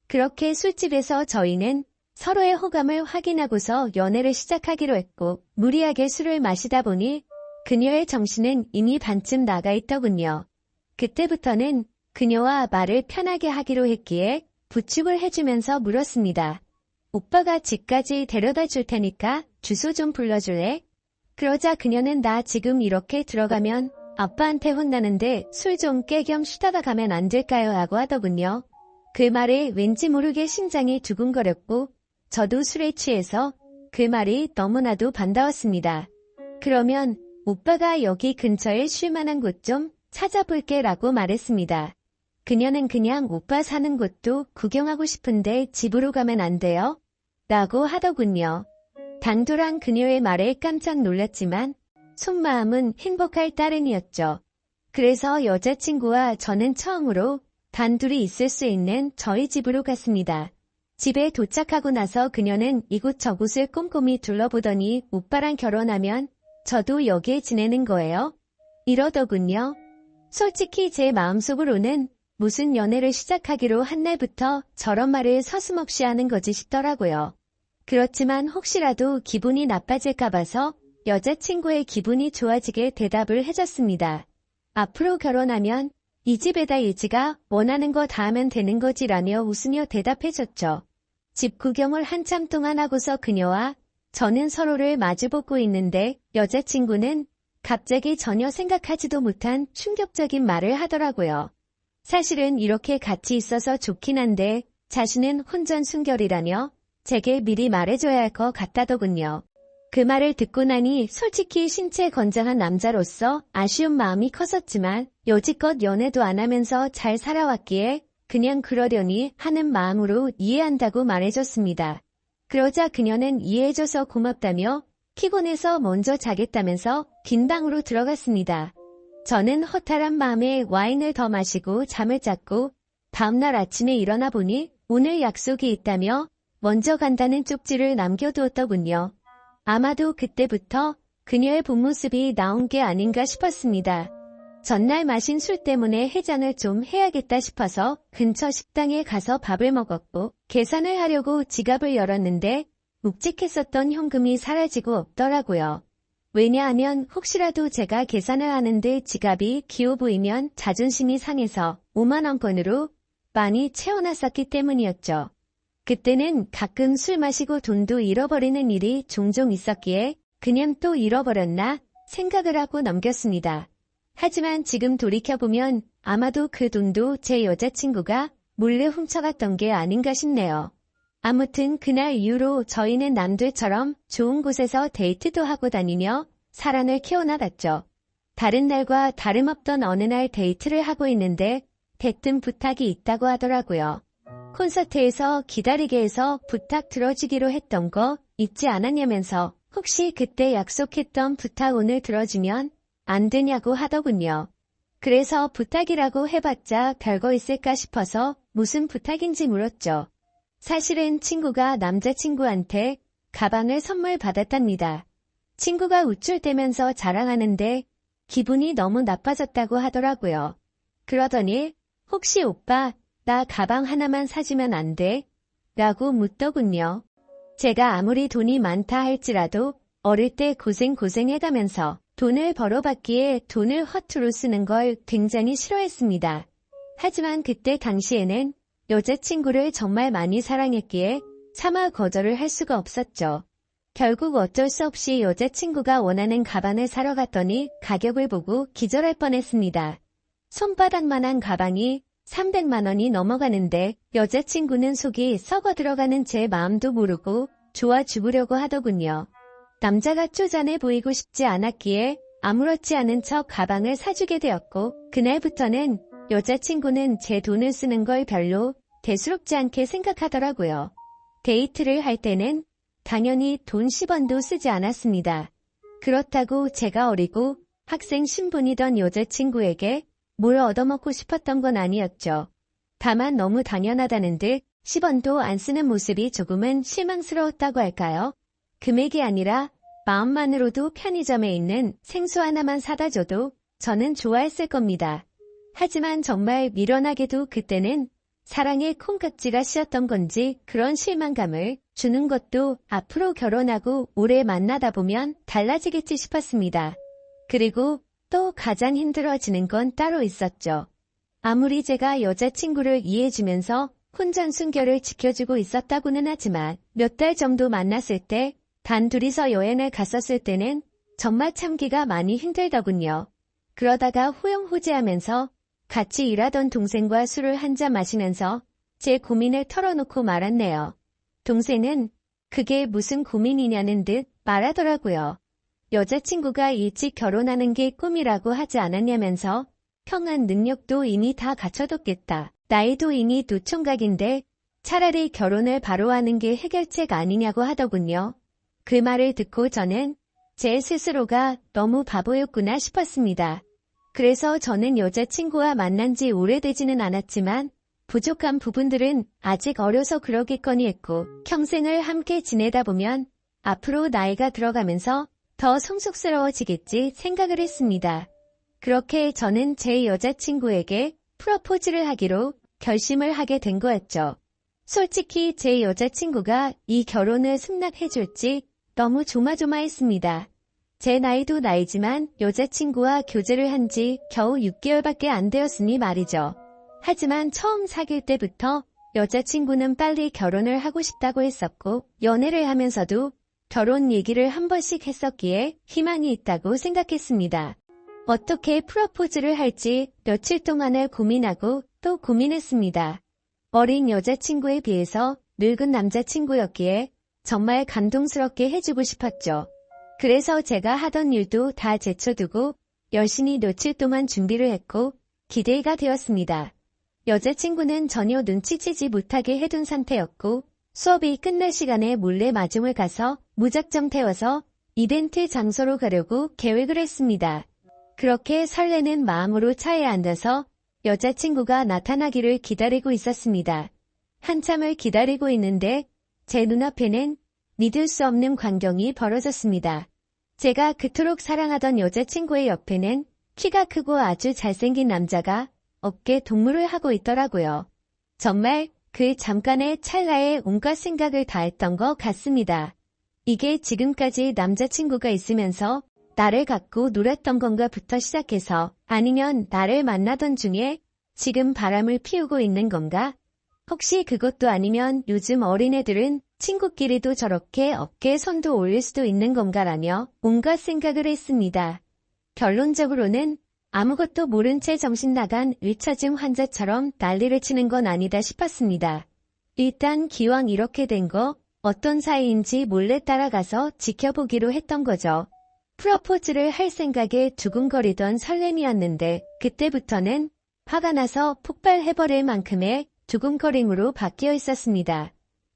그렇게 술집에서 저희는 서로의 호감을 확인하고서 연애를 시작하기로 했고 무리하게 술을 마시다 보니 그녀의 정신은 이미 반쯤 나가 있더군요. 그때부터는 그녀와 말을 편하게 하기로 했기에 부축을 해주면서 물었습니다. 오빠가 집까지 데려다 줄 테니까 주소 좀 불러줄래? 그러자 그녀는 나 지금 이렇게 들어가면 아빠한테 혼나는데 술 좀 깨 겸 쉬다가 가면 안 될까요? 라고 하더군요. 그 말에 왠지 모르게 심장이 두근거렸고 저도 술에 취해서 그 말이 너무나도 반가웠습니다. 그러면 오빠가 여기 근처에 쉴 만한 곳 좀 찾아볼게 라고 말했습니다. 그녀는 그냥 오빠 사는 곳도 구경하고 싶은데 집으로 가면 안 돼요? 라고 하더군요. 당돌한 그녀의 말에 깜짝 놀랐지만 속마음은 행복할 따름이었죠. 그래서 여자친구와 저는 처음으로 단둘이 있을 수 있는 저희 집으로 갔습니다. 집에 도착하고 나서 그녀는 이곳저곳을 꼼꼼히 둘러보더니 오빠랑 결혼하면 저도 여기에 지내는 거예요? 이러더군요. 솔직히 제 마음속으로는 무슨 연애를 시작하기로 한 날부터 저런 말을 서슴없이 하는 거지 싶더라고요. 그렇지만 혹시라도 기분이 나빠질까 봐서 여자친구의 기분이 좋아지게 대답을 해줬습니다. 앞으로 결혼하면 이 집에다 일지가 원하는 거 다 하면 되는 거지라며 웃으며 대답해줬죠. 집 구경을 한참 동안 하고서 그녀와 저는 서로를 마주보고 있는데 여자친구는 갑자기 전혀 생각하지도 못한 충격적인 말을 하더라고요. 사실은 이렇게 같이 있어서 좋긴 한데 자신은 혼전순결이라며 제게 미리 말해줘야 할 것 같다더군요. 그 말을 듣고 나니 솔직히 신체 건장한 남자로서 아쉬운 마음이 컸었지만 여지껏 연애도 안 하면서 잘 살아왔기에 그냥 그러려니 하는 마음으로 이해한다고 말해줬습니다. 그러자 그녀는 이해해줘서 고맙다며 피곤해서 먼저 자겠다면서 긴 방으로 들어갔습니다. 저는 허탈한 마음에 와인을 더 마시고 잠을 잤고 다음날 아침에 일어나 보니 오늘 약속이 있다며 먼저 간다는 쪽지를 남겨두었더군요. 아마도 그때부터 그녀의 본 모습이 나온 게 아닌가 싶었습니다. 전날 마신 술 때문에 해장을 좀 해야겠다 싶어서 근처 식당에 가서 밥을 먹었고 계산을 하려고 지갑을 열었는데 묵직했었던 현금이 사라지고 없더라고요. 왜냐하면 혹시라도 제가 계산을 하는데 지갑이 기어 보이면 자존심이 상해서 5만원권으로 많이 채워놨었기 때문이었죠. 그때는 가끔 술 마시고 돈도 잃어버리는 일이 종종 있었기에 그냥 또 잃어버렸나 생각을 하고 넘겼습니다. 하지만 지금 돌이켜보면 아마도 그 돈도 제 여자친구가 몰래 훔쳐갔던 게 아닌가 싶네요. 아무튼 그날 이후로 저희는 남들처럼 좋은 곳에서 데이트도 하고 다니며 사랑을 키워나갔죠. 다른 날과 다름없던 어느 날 데이트를 하고 있는데 대뜸 부탁이 있다고 하더라고요. 콘서트에서 기다리게 해서 부탁 들어주기로 했던 거 잊지 않았냐면서 혹시 그때 약속했던 부탁 오늘 들어주면 안 되냐고 하더군요. 그래서 부탁이라고 해봤자 별거 있을까 싶어서 무슨 부탁인지 물었죠. 사실은 친구가 남자친구한테 가방을 선물 받았답니다. 친구가 우쭐대면서 자랑하는데 기분이 너무 나빠졌다고 하더라고요. 그러더니 혹시 오빠 나 가방 하나만 사주면 안 돼? 라고 묻더군요. 제가 아무리 돈이 많다 할지라도 어릴 때 고생해가면서 돈을 벌어봤기에 돈을 허투루 쓰는 걸 굉장히 싫어했습니다. 하지만 그때 당시에는 여자친구를 정말 많이 사랑했기에 차마 거절을 할 수가 없었죠. 결국 어쩔 수 없이 여자친구가 원하는 가방을 사러 갔더니 가격을 보고 기절할 뻔했습니다. 손바닥만한 가방이 300만 원이 넘어가는데 여자친구는 속이 썩어 들어가는 제 마음도 모르고 좋아 죽으려고 하더군요. 남자가 쪼잔해 보이고 싶지 않았기에 아무렇지 않은 척 가방을 사주게 되었고 그날부터는 여자친구는 제 돈을 쓰는 걸 별로 대수롭지 않게 생각하더라고요. 데이트를 할 때는 당연히 돈 10원도 쓰지 않았습니다. 그렇다고 제가 어리고 학생 신분이던 여자친구에게 뭘 얻어먹고 싶었던 건 아니었죠. 다만 너무 당연하다는 듯 10원도 안 쓰는 모습이 조금은 실망스러웠다고 할까요? 금액이 아니라 마음만으로도 편의점에 있는 생수 하나만 사다 줘도 저는 좋아했을 겁니다. 하지만 정말 미련하게도 그때는 사랑의 콩깍지가 씌었던 건지 그런 실망감을 주는 것도 앞으로 결혼하고 오래 만나다 보면 달라지겠지 싶었습니다. 그리고 또 가장 힘들어지는 건 따로 있었죠. 아무리 제가 여자친구를 이해해주면서 혼전순결을 지켜주고 있었다고는 하지만 몇 달 정도 만났을 때 단둘이서 여행을 갔었을 때는 정말 참기가 많이 힘들더군요. 그러다가 호영호재하면서 같이 일하던 동생과 술을 한잔 마시면서 제 고민을 털어놓고 말았네요. 동생은 그게 무슨 고민이냐는 듯 말하더라고요. 여자친구가 일찍 결혼하는 게 꿈이라고 하지 않았냐면서 평안 능력도 이미 다 갖춰뒀겠다. 나이도 이미 노총각인데 차라리 결혼을 바로 하는 게 해결책 아니냐고 하더군요. 그 말을 듣고 저는 제 스스로가 너무 바보였구나 싶었습니다. 그래서 저는 여자친구와 만난 지 오래되지는 않았지만 부족한 부분들은 아직 어려서 그러겠거니 했고 평생을 함께 지내다 보면 앞으로 나이가 들어가면서 더 성숙스러워지겠지 생각을 했습니다. 그렇게 저는 제 여자친구에게 프로포즈를 하기로 결심을 하게 된 거였죠. 솔직히 제 여자친구가 이 결혼을 승낙해줄지 너무 조마조마했습니다. 제 나이도 나이지만 여자친구와 교제를 한 지 겨우 6개월밖에 안 되었으니 말이죠. 하지만 처음 사귈 때부터 여자친구는 빨리 결혼을 하고 싶다고 했었고 연애를 하면서도 결혼 얘기를 한 번씩 했었기에 희망이 있다고 생각했습니다. 어떻게 프로포즈를 할지 며칠 동안을 고민하고 또 고민했습니다. 어린 여자친구에 비해서 늙은 남자친구였기에 정말 감동스럽게 해주고 싶었죠. 그래서 제가 하던 일도 다 제쳐두고 열심히 며칠 동안 준비를 했고 기대가 되었습니다. 여자친구는 전혀 눈치채지 못하게 해둔 상태였고 수업이 끝날 시간에 몰래 마중을 가서 무작정 태워서 이벤트 장소로 가려고 계획을 했습니다. 그렇게 설레는 마음으로 차에 앉아서 여자친구가 나타나기를 기다리고 있었습니다. 한참을 기다리고 있는데 제 눈앞에는 믿을 수 없는 광경이 벌어졌습니다. 제가 그토록 사랑하던 여자친구의 옆에는 키가 크고 아주 잘생긴 남자가 어깨 동무를 하고 있더라고요. 정말 그 잠깐의 찰나에 온갖 생각을 다 했던 것 같습니다. 이게 지금까지 남자친구가 있으면서 나를 갖고 놀았던 건가부터 시작해서 아니면 나를 만나던 중에 지금 바람을 피우고 있는 건가? 혹시 그것도 아니면 요즘 어린애들은 친구끼리도 저렇게 어깨에 손도 올릴 수도 있는 건가라며 온갖 생각을 했습니다. 결론적으로는 아무것도 모른 채 정신 나간 의처증 환자처럼 난리를 치는 건 아니다 싶었습니다. 일단 기왕 이렇게 된 거 어떤 사이인지 몰래 따라가서 지켜보기로 했던 거죠. 프러포즈를 할 생각에 두근거리던 설렘이었는데 그때부터는 화가 나서 폭발해버릴 만큼의 두근거림으로 바뀌어 있었습니다.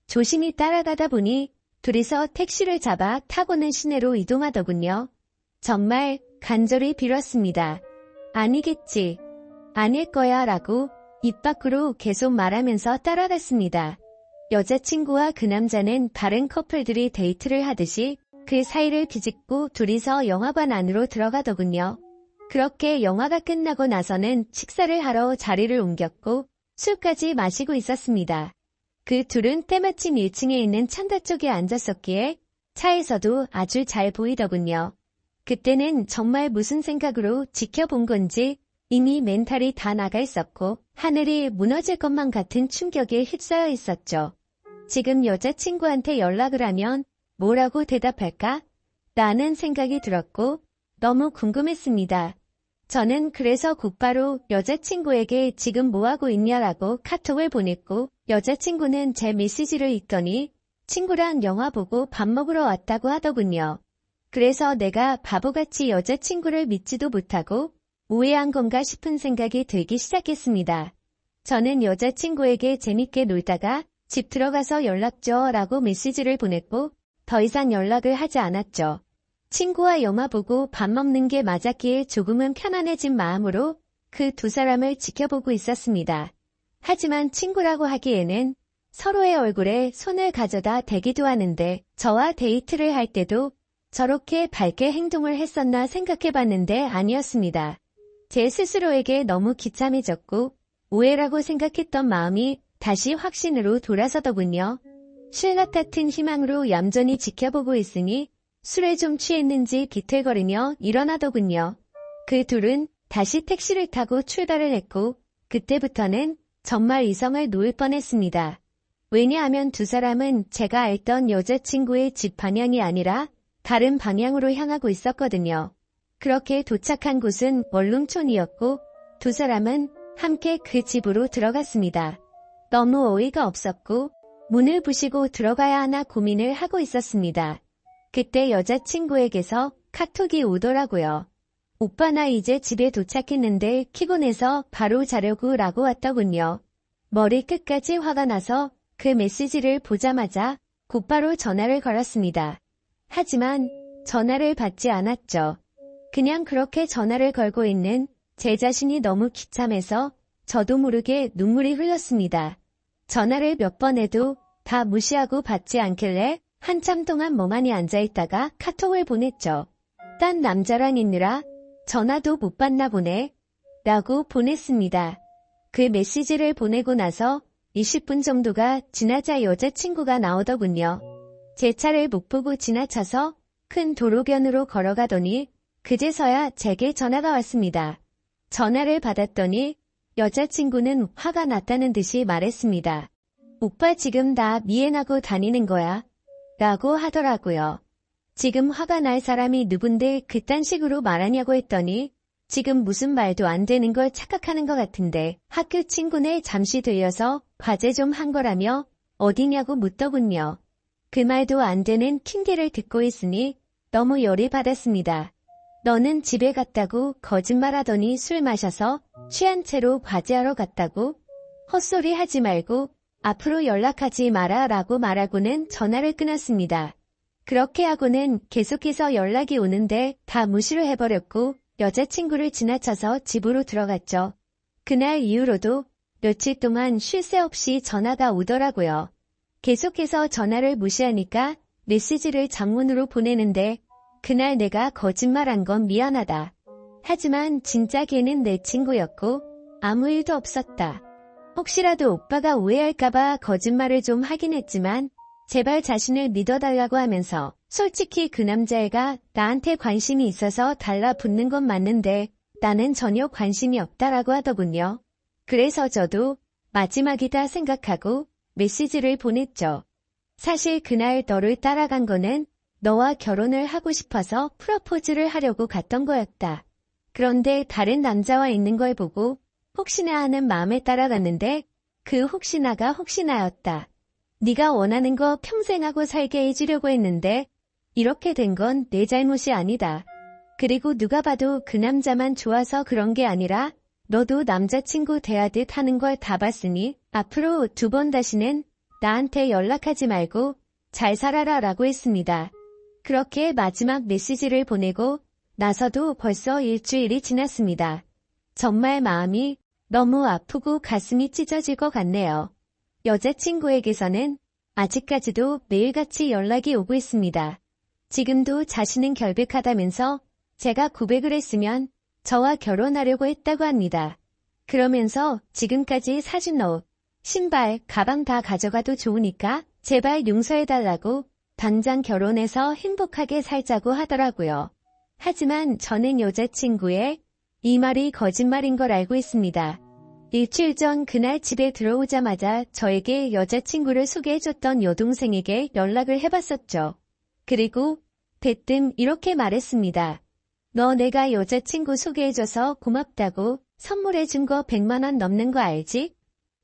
조심히 따라가다 보니 둘이서 택시를 잡아 타고는 시내로 이동하더군요. 정말 간절히 빌었습니다. 아니겠지. 아닐 거야 라고 입 밖으로 계속 말하면서 따라갔습니다. 여자친구와 그 남자는 다른 커플들이 데이트를 하듯이 그 사이를 비집고 둘이서 영화관 안으로 들어가더군요. 그렇게 영화가 끝나고 나서는 식사를 하러 자리를 옮겼고 술까지 마시고 있었습니다. 그 둘은 때마침 1층에 있는 창가 쪽에 앉았었기에 차에서도 아주 잘 보이더군요. 그때는 정말 무슨 생각으로 지켜본 건지 이미 멘탈이 다 나가 있었고 하늘이 무너질 것만 같은 충격에 휩싸여 있었죠. 지금 여자친구한테 연락을 하면 뭐라고 대답할까? 라는 생각이 들었고 너무 궁금했습니다. 저는 그래서 곧바로 여자친구에게 지금 뭐하고 있냐라고 카톡을 보냈고 여자친구는 제 메시지를 읽더니 친구랑 영화 보고 밥 먹으러 왔다고 하더군요. 그래서 내가 바보같이 여자친구를 믿지도 못하고 오해한 건가 싶은 생각이 들기 시작했습니다. 저는 여자친구에게 재밌게 놀다가 집 들어가서 연락 줘라고 메시지를 보냈고 더 이상 연락을 하지 않았죠. 친구와 영화 보고 밥 먹는 게 맞았기에 조금은 편안해진 마음으로 그 두 사람을 지켜보고 있었습니다. 하지만 친구라고 하기에는 서로의 얼굴에 손을 가져다 대기도 하는데 저와 데이트를 할 때도 저렇게 밝게 행동을 했었나 생각해봤는데 아니었습니다. 제 스스로에게 너무 기참해졌고 오해라고 생각했던 마음이 다시 확신으로 돌아서더군요. 신라 같은 희망으로 얌전히 지켜보고 있으니 술에 좀 취했는지 비틀거리며 일어나더군요. 그 둘은 다시 택시를 타고 출발을 했고 그때부터는 정말 이성을 놓을 뻔했습니다. 왜냐하면 두 사람은 제가 알던 여자친구의 집 방향이 아니라 다른 방향으로 향하고 있었거든요. 그렇게 도착한 곳은 원룸촌이었고 두 사람은 함께 그 집으로 들어갔습니다. 너무 어이가 없었고 문을 부시고 들어가야 하나 고민을 하고 있었습니다. 그때 여자친구에게서 카톡이 오더라고요. 오빠 나 이제 집에 도착했는데 피곤해서 바로 자려고 라고 왔더군요. 머리 끝까지 화가 나서 그 메시지를 보자마자 곧바로 전화를 걸었습니다. 하지만 전화를 받지 않았죠. 그냥 그렇게 전화를 걸고 있는 제 자신이 너무 귀참해서 저도 모르게 눈물이 흘렀습니다. 전화를 몇 번 해도 다 무시하고 받지 않길래 한참 동안 멍하니 앉아있다가 카톡을 보냈죠. 딴 남자랑 있느라 전화도 못 받나 보네 라고 보냈습니다. 그 메시지를 보내고 나서 20분 정도가 지나자 여자친구가 나오더군요. 제 차를 못 보고 지나쳐서 큰 도로변으로 걸어가더니 그제서야 제게 전화가 왔습니다. 전화를 받았더니 여자친구는 화가 났다는 듯이 말했습니다. 오빠 지금 나 미행하고 다니는 거야? 라고 하더라고요. 지금 화가 날 사람이 누군데 그딴 식으로 말하냐고 했더니 지금 무슨 말도 안 되는 걸 착각하는 것 같은데 학교 친구네 잠시 들려서 과제 좀 한 거라며 어디냐고 묻더군요. 그 말도 안 되는 핑계를 듣고 있으니 너무 열이 받았습니다. 너는 집에 갔다고 거짓말하더니 술 마셔서 취한 채로 과제하러 갔다고? 헛소리 하지 말고 앞으로 연락하지 마라 라고 말하고는 전화를 끊었습니다. 그렇게 하고는 계속해서 연락이 오는데 다 무시를 해버렸고 여자친구를 지나쳐서 집으로 들어갔죠. 그날 이후로도 며칠 동안 쉴 새 없이 전화가 오더라고요. 계속해서 전화를 무시하니까 메시지를 장문으로 보내는데 그날 내가 거짓말한 건 미안하다. 하지만 진짜 걔는 내 친구였고 아무 일도 없었다. 혹시라도 오빠가 오해할까봐 거짓말을 좀 하긴 했지만 제발 자신을 믿어달라고 하면서 솔직히 그 남자애가 나한테 관심이 있어서 달라붙는 건 맞는데 나는 전혀 관심이 없다라고 하더군요. 그래서 저도 마지막이다 생각하고 메시지를 보냈죠. 사실 그날 너를 따라간 거는 너와 결혼을 하고 싶어서 프러포즈를 하려고 갔던 거였다. 그런데 다른 남자와 있는 걸 보고 혹시나 하는 마음에 따라갔는데 그 혹시나가 혹시나였다. 네가 원하는 거 평생 하고 살게 해주려고 했는데 이렇게 된 건 내 잘못이 아니다. 그리고 누가 봐도 그 남자만 좋아서 그런 게 아니라 너도 남자친구 대하듯 하는 걸 다 봤으니 앞으로 2번 다시는 나한테 연락하지 말고 잘 살아라 라고 했습니다. 그렇게 마지막 메시지를 보내고 나서도 벌써 일주일이 지났습니다. 정말 마음이 너무 아프고 가슴이 찢어질 것 같네요. 여자친구에게서는 아직까지도 매일같이 연락이 오고 있습니다. 지금도 자신은 결백하다면서 제가 고백을 했으면 저와 결혼하려고 했다고 합니다. 그러면서 지금까지 사준 옷, 신발, 가방 다 가져가도 좋으니까 제발 용서해달라고 당장 결혼해서 행복하게 살자고 하더라고요. 하지만 저는 여자친구의 이 말이 거짓말인 걸 알고 있습니다. 일주일 전 그날 집에 들어오자마자 저에게 여자친구를 소개해줬던 여동생에게 연락을 해봤었죠. 그리고 대뜸 이렇게 말했습니다. 너 내가 여자친구 소개해줘서 고맙다고 선물해준 거 100만 원 넘는 거 알지?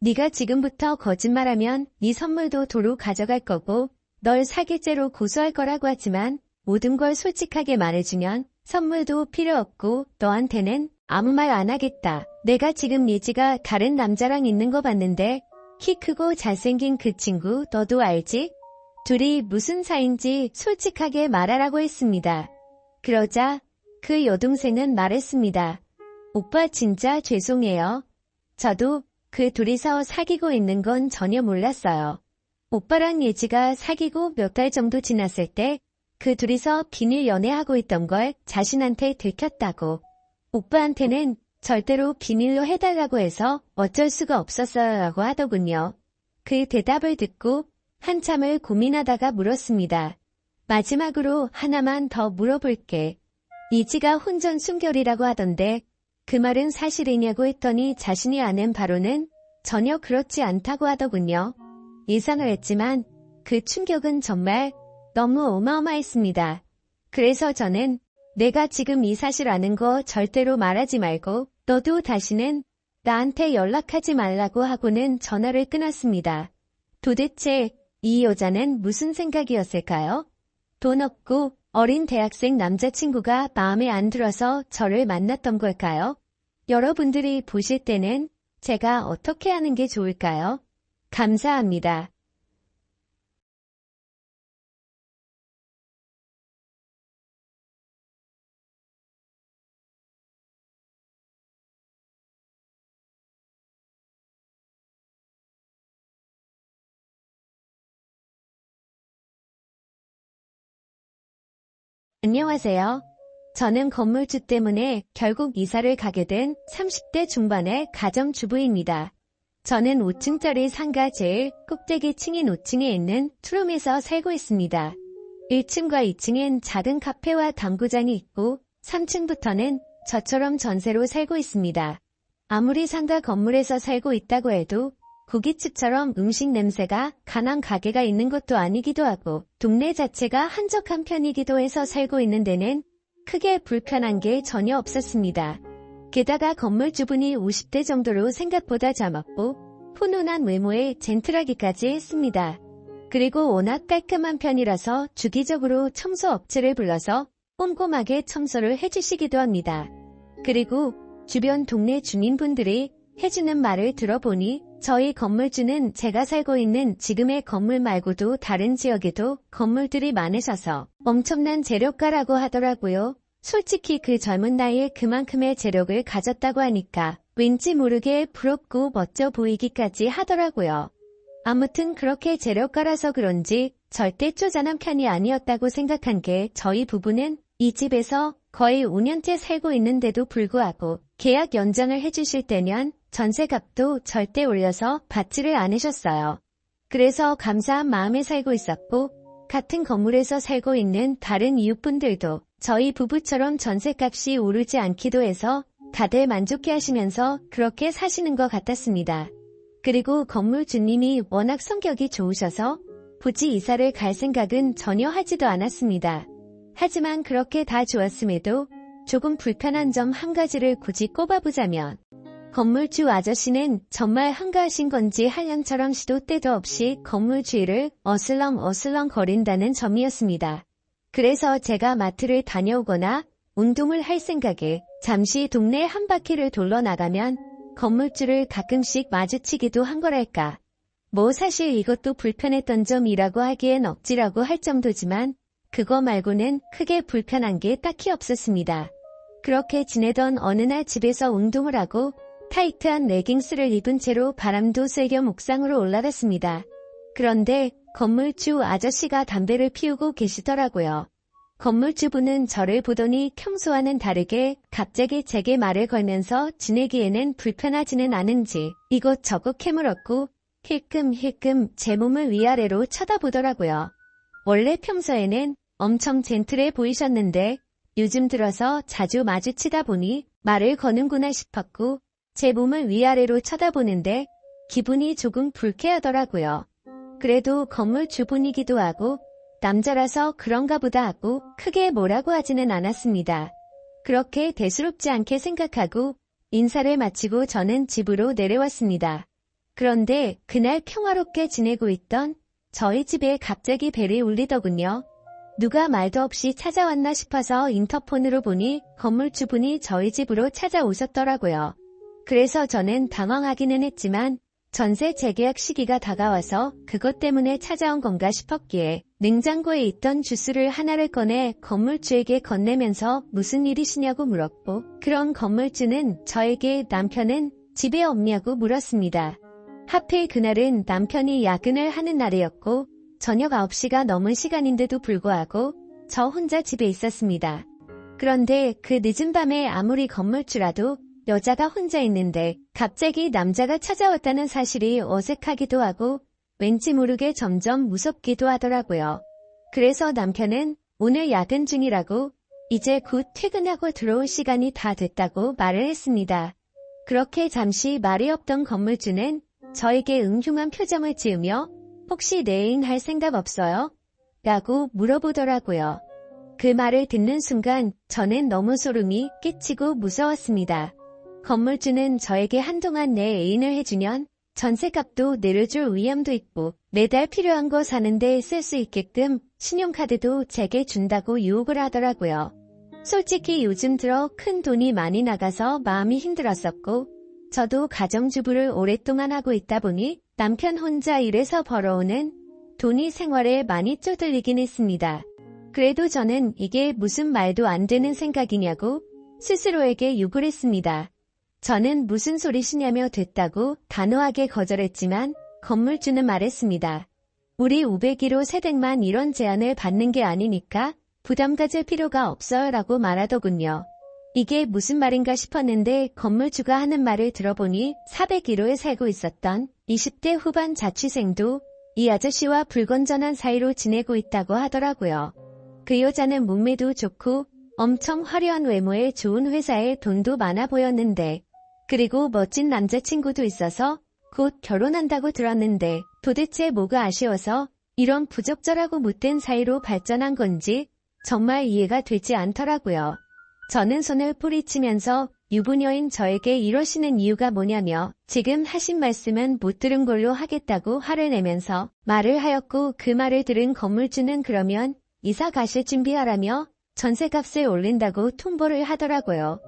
네가 지금부터 거짓말하면 네 선물도 도로 가져갈 거고 널 사기죄로 고소할 거라고 하지만 모든 걸 솔직하게 말해주면 선물도 필요 없고 너한테는 아무 말 안 하겠다. 내가 지금 예지가 다른 남자랑 있는 거 봤는데 키 크고 잘생긴 그 친구 너도 알지? 둘이 무슨 사이인지 솔직하게 말하라고 했습니다. 그러자 그 여동생은 말했습니다. 오빠 진짜 죄송해요. 저도 그 둘이서 사귀고 있는 건 전혀 몰랐어요. 오빠랑 예지가 사귀고 몇 달 정도 지났을 때 그 둘이서 비밀 연애하고 있던 걸 자신한테 들켰다고. 오빠한테는 절대로 비밀로 해달라고 해서 어쩔 수가 없었어요 라고 하더군요. 그 대답을 듣고 한참을 고민하다가 물었습니다. 마지막으로 하나만 더 물어볼게. 예지가 혼전 순결이라고 하던데 그 말은 사실이냐고 했더니 자신이 아는 바로는 전혀 그렇지 않다고 하더군요. 예상을 했지만 그 충격은 정말 너무 어마어마했습니다. 그래서 저는 내가 지금 이 사실 아는 거 절대로 말하지 말고 너도 다시는 나한테 연락하지 말라고 하고는 전화를 끊었습니다. 도대체 이 여자는 무슨 생각이었을까요? 돈 없고 어린 대학생 남자친구가 마음에 안 들어서 저를 만났던 걸까요? 여러분들이 보실 때는 제가 어떻게 하는 게 좋을까요? 감사합니다. 안녕하세요. 저는 건물주 때문에 결국 이사를 가게 된 30대 중반의 가정주부입니다. 저는 5층짜리 상가 제일 꼭대기 층인 5층에 있는 투룸에서 살고 있습니다. 1층과 2층엔 작은 카페와 당구장이 있고 3층부터는 저처럼 전세로 살고 있습니다. 아무리 상가 건물에서 살고 있다고 해도 고깃집처럼 음식 냄새가 강한 가게가 있는 것도 아니기도 하고 동네 자체가 한적한 편이기도 해서 살고 있는 데는 크게 불편한 게 전혀 없었습니다. 게다가 건물주분이 50대 정도로 생각보다 젊었고 훈훈한 외모에 젠틀하기까지 했습니다. 그리고 워낙 깔끔한 편이라서 주기적으로 청소업체를 불러서 꼼꼼하게 청소를 해주시기도 합니다. 그리고 주변 동네 주민분들이 해주는 말을 들어보니 저희 건물주는 제가 살고 있는 지금의 건물 말고도 다른 지역에도 건물들이 많으셔서 엄청난 재력가라고 하더라고요. 솔직히 그 젊은 나이에 그만큼의 재력을 가졌다고 하니까 왠지 모르게 부럽고 멋져 보이기까지 하더라고요. 아무튼 그렇게 재력가라서 그런지 절대 쪼잔한 편이 아니었다고 생각한 게 저희 부부는 이 집에서 거의 5년째 살고 있는데도 불구하고 계약 연장을 해주실 때면 전세값도 절대 올려서 받지를 않으셨어요. 그래서 감사한 마음에 살고 있었고 같은 건물에서 살고 있는 다른 이웃분들도 저희 부부처럼 전세값이 오르지 않기도 해서 다들 만족해 하시면서 그렇게 사시는 것 같았습니다. 그리고 건물주님이 워낙 성격이 좋으셔서 굳이 이사를 갈 생각은 전혀 하지도 않았습니다. 하지만 그렇게 다 좋았음에도 조금 불편한 점 한 가지를 굳이 꼽아보자면 건물주 아저씨는 정말 한가하신 건지 한량처럼 시도 때도 없이 건물 주위를 어슬렁어슬렁 거린다는 점이었습니다. 그래서 제가 마트를 다녀오거나 운동을 할 생각에 잠시 동네 한 바퀴를 돌러 나가면 건물주를 가끔씩 마주치기도 한 거랄까. 뭐 사실 이것도 불편했던 점이라고 하기엔 억지라고 할 정도지만 그거 말고는 크게 불편한 게 딱히 없었습니다. 그렇게 지내던 어느 날 집에서 운동을 하고 타이트한 레깅스를 입은 채로 바람도 쐴 겸 옥상으로 올라갔습니다. 그런데 건물주 아저씨가 담배를 피우고 계시더라고요. 건물주분은 저를 보더니 평소와는 다르게 갑자기 제게 말을 걸면서 지내기에는 불편하지는 않은지 이것저것 캐물었고 힐끔힐끔 제 몸을 위아래로 쳐다보더라고요. 원래 평소에는 엄청 젠틀해 보이셨는데 요즘 들어서 자주 마주치다 보니 말을 거는구나 싶었고 제 몸을 위아래로 쳐다보는데 기분이 조금 불쾌하더라고요. 그래도 건물 주분이기도 하고 남자라서 그런가 보다 하고 크게 뭐라고 하지는 않았습니다. 그렇게 대수롭지 않게 생각하고 인사를 마치고 저는 집으로 내려왔습니다. 그런데 그날 평화롭게 지내고 있던 저희 집에 갑자기 벨이 울리더군요. 누가 말도 없이 찾아왔나 싶어서 인터폰으로 보니 건물주분이 저희 집으로 찾아오셨더라고요. 그래서 저는 당황하기는 했지만 전세 재계약 시기가 다가와서 그것 때문에 찾아온 건가 싶었기에 냉장고에 있던 주스를 하나를 꺼내 건물주에게 건네면서 무슨 일이시냐고 물었고 그런 건물주는 저에게 남편은 집에 없냐고 물었습니다. 하필 그날은 남편이 야근을 하는 날이었고 저녁 9시가 넘은 시간인데도 불구하고 저 혼자 집에 있었습니다. 그런데 그 늦은 밤에 아무리 건물주라도 여자가 혼자 있는데 갑자기 남자가 찾아왔다는 사실이 어색하기도 하고 왠지 모르게 점점 무섭기도 하더라고요. 그래서 남편은 오늘 야근 중이라고 이제 곧 퇴근하고 들어올 시간이 다 됐다고 말을 했습니다. 그렇게 잠시 말이 없던 건물주는 저에게 응흉한 표정을 지으며 혹시 내인 할 생각 없어요? 라고 물어보더라고요. 그 말을 듣는 순간 저는 너무 소름이 끼치고 무서웠습니다. 건물주는 저에게 한동안 내 애인을 해주면 전세값도 내려줄 위험도 있고 매달 필요한 거 사는데 쓸 수 있게끔 신용카드도 제게 준다고 유혹을 하더라고요. 솔직히 요즘 들어 큰 돈이 많이 나가서 마음이 힘들었었고 저도 가정주부를 오랫동안 하고 있다 보니 남편 혼자 일해서 벌어오는 돈이 생활에 많이 쪼들리긴 했습니다. 그래도 저는 이게 무슨 말도 안 되는 생각이냐고 스스로에게 욕을 했습니다. 저는 무슨 소리시냐며 됐다고 단호하게 거절했지만 건물주는 말했습니다. 우리 501호 세댁만 이런 제안을 받는 게 아니니까 부담 가질 필요가 없어요 라고 말하더군요. 이게 무슨 말인가 싶었는데 건물주가 하는 말을 들어보니 401호에 살고 있었던 20대 후반 자취생도 이 아저씨와 불건전한 사이로 지내고 있다고 하더라고요. 그 여자는 몸매도 좋고 엄청 화려한 외모에 좋은 회사에 돈도 많아 보였는데 그리고 멋진 남자친구도 있어서 곧 결혼한다고 들었는데 도대체 뭐가 아쉬워서 이런 부적절하고 못된 사이로 발전한 건지 정말 이해가 되지 않더라고요. 저는 손을 뿌리치면서 유부녀인 저에게 이러시는 이유가 뭐냐며 지금 하신 말씀은 못 들은 걸로 하겠다고 화를 내면서 말을 하였고 그 말을 들은 건물주는 그러면 이사 가실 준비하라며 전세값을 올린다고 통보를 하더라고요.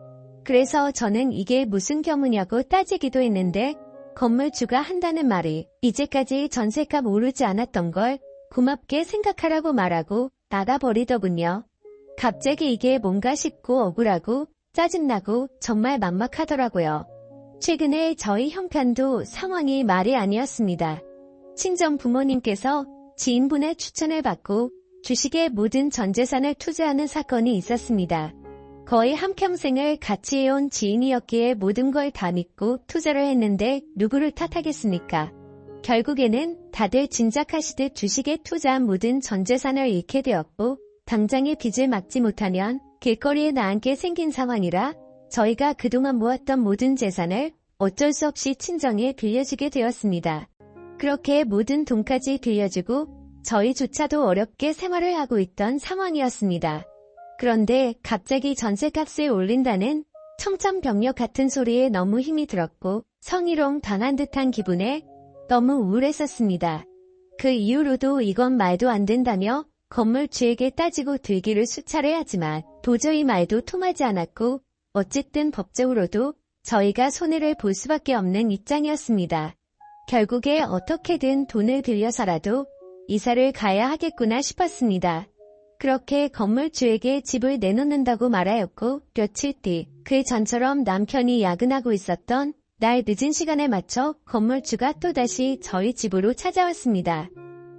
그래서 저는 이게 무슨 경우냐고 따지기도 했는데 건물주가 한다는 말이 이제까지 전세값 오르지 않았던 걸 고맙게 생각하라고 말하고 나가버리더군요. 갑자기 이게 뭔가 싶고 억울하고 짜증나고 정말 막막하더라고요. 최근에 저희 형편도 상황이 말이 아니었습니다. 친정 부모님께서 지인분의 추천을 받고 주식에 모든 전 재산을 투자하는 사건이 있었습니다. 거의 한평생을 같이 해온 지인이었기에 모든 걸 다 믿고 투자를 했는데 누구를 탓하겠습니까? 결국에는 다들 짐작하시듯 주식에 투자한 모든 전 재산을 잃게 되었고 당장의 빚을 막지 못하면 길거리에 나앉게 생긴 상황이라 저희가 그동안 모았던 모든 재산을 어쩔 수 없이 친정에 빌려주게 되었습니다. 그렇게 모든 돈까지 빌려주고 저희조차도 어렵게 생활을 하고 있던 상황이었습니다. 그런데 갑자기 전세값을 올린다는 청천벽력 같은 소리에 너무 힘이 들었고 성희롱 당한 듯한 기분에 너무 우울했었습니다. 그 이후로도 이건 말도 안 된다며 건물주에게 따지고 들기를 수차례 하지만 도저히 말도 통하지 않았고 어쨌든 법적으로도 저희가 손해를 볼 수밖에 없는 입장이었습니다. 결국에 어떻게든 돈을 빌려서라도 이사를 가야 하겠구나 싶었습니다. 그렇게 건물주에게 집을 내놓는다고 말하였고 며칠 뒤 그 전처럼 남편이 야근하고 있었던 날 늦은 시간에 맞춰 건물주가 또다시 저희 집으로 찾아왔습니다.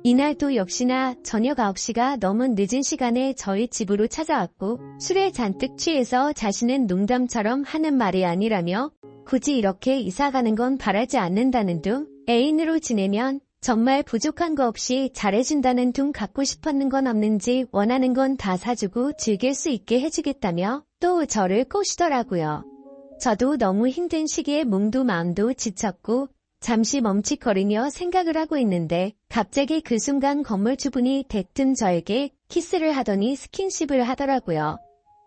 이날도 역시나 저녁 9시가 넘은 늦은 시간에 저희 집으로 찾아왔고 술에 잔뜩 취해서 자신은 농담처럼 하는 말이 아니라며 굳이 이렇게 이사가는 건 바라지 않는다는 둥 애인으로 지내면 정말 부족한 거 없이 잘해준다는 둥 갖고 싶었는 건 없는지 원하는 건 다 사주고 즐길 수 있게 해주겠다며 또 저를 꼬시더라고요. 저도 너무 힘든 시기에 몸도 마음도 지쳤고 잠시 멈칫거리며 생각을 하고 있는데 갑자기 그 순간 건물주분이 대뜸 저에게 키스를 하더니 스킨십을 하더라고요.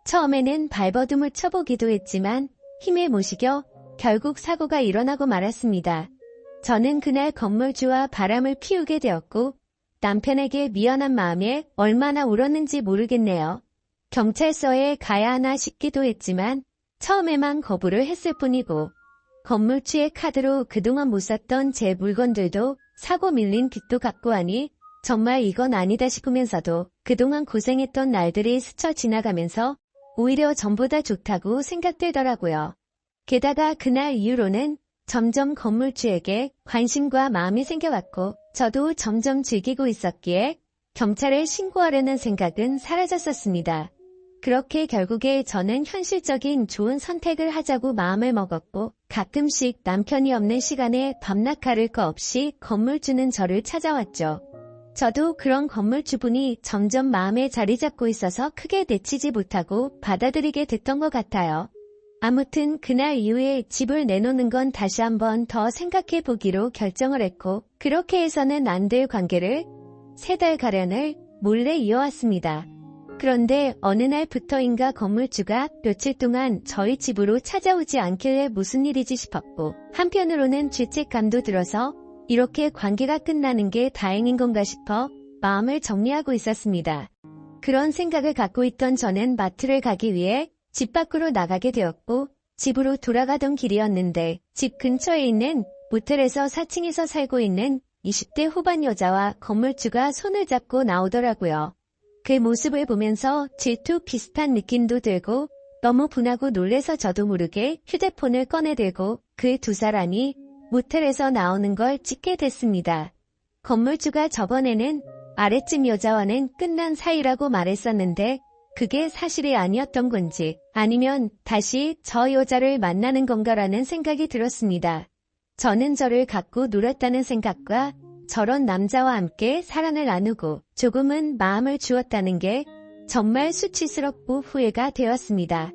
처음에는 발버둥을 쳐보기도 했지만 힘에 못 이겨 결국 사고가 일어나고 말았습니다. 저는 그날 건물주와 바람을 피우게 되었고 남편에게 미안한 마음에 얼마나 울었는지 모르겠네요. 경찰서에 가야 하나 싶기도 했지만 처음에만 거부를 했을 뿐이고 건물주의 카드로 그동안 못 샀던 제 물건들도 사고 밀린 빚도 갚고 하니 정말 이건 아니다 싶으면서도 그동안 고생했던 날들이 스쳐 지나가면서 오히려 전보다 좋다고 생각되더라고요. 게다가 그날 이후로는 점점 건물주에게 관심과 마음이 생겨왔고 저도 점점 즐기고 있었기에 경찰에 신고하려는 생각은 사라졌었습니다. 그렇게 결국에 저는 현실적인 좋은 선택을 하자고 마음을 먹었고 가끔씩 남편이 없는 시간에 밤낮 가릴 거 없이 건물주는 저를 찾아왔죠. 저도 그런 건물주분이 점점 마음에 자리 잡고 있어서 크게 내치지 못하고 받아들이게 됐던 것 같아요. 아무튼 그날 이후에 집을 내놓는 건 다시 한번 더 생각해 보기로 결정을 했고 그렇게 해서는 안 될 관계를 3달가량을 몰래 이어왔습니다. 그런데 어느 날부터인가 건물주가 며칠 동안 저희 집으로 찾아오지 않길래 무슨 일이지 싶었고 한편으로는 죄책감도 들어서 이렇게 관계가 끝나는 게 다행인 건가 싶어 마음을 정리하고 있었습니다. 그런 생각을 갖고 있던 저는 마트를 가기 위해 집 밖으로 나가게 되었고 집으로 돌아가던 길이었는데 집 근처에 있는 모텔에서 4층에서 살고 있는 20대 후반 여자와 건물주가 손을 잡고 나오더라고요. 그 모습을 보면서 질투 비슷한 느낌도 들고 너무 분하고 놀래서 저도 모르게 휴대폰을 꺼내들고 그 두 사람이 모텔에서 나오는 걸 찍게 됐습니다. 건물주가 저번에는 아랫집 여자와는 끝난 사이라고 말했었는데 그게 사실이 아니었던 건지 아니면 다시 저 여자를 만나는 건가라는 생각이 들었습니다. 저는 저를 갖고 놀았다는 생각과 저런 남자와 함께 사랑을 나누고 조금은 마음을 주었다는 게 정말 수치스럽고 후회가 되었습니다.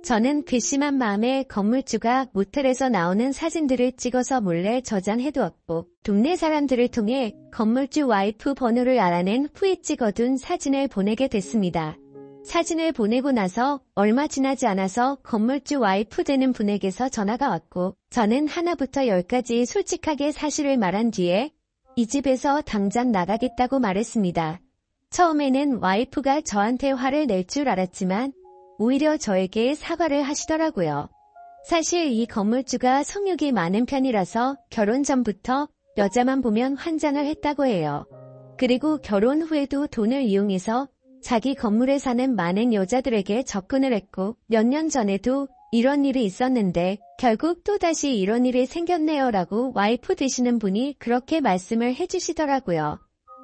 저는 괘씸한 마음에 건물주가 모텔에서 나오는 사진들을 찍어서 몰래 저장해두었고 동네 사람들을 통해 건물주 와이프 번호를 알아낸 후에 찍어둔 사진을 보내게 됐습니다. 사진을 보내고 나서 얼마 지나지 않아서 건물주 와이프 되는 분에게서 전화가 왔고 저는 하나부터 10까지 솔직하게 사실을 말한 뒤에 이 집에서 당장 나가겠다고 말했습니다. 처음에는 와이프가 저한테 화를 낼 줄 알았지만 오히려 저에게 사과를 하시더라고요. 사실 이 건물주가 성욕이 많은 편이라서 결혼 전부터 여자만 보면 환장을 했다고 해요. 그리고 결혼 후에도 돈을 이용해서 자기 건물에 사는 많은 여자들에게 접근을 했고 몇 년 전에도 이런 일이 있었는데 결국 또다시 이런 일이 생겼네요 라고 와이프 되시는 분이 그렇게 말씀을 해주시더라고요.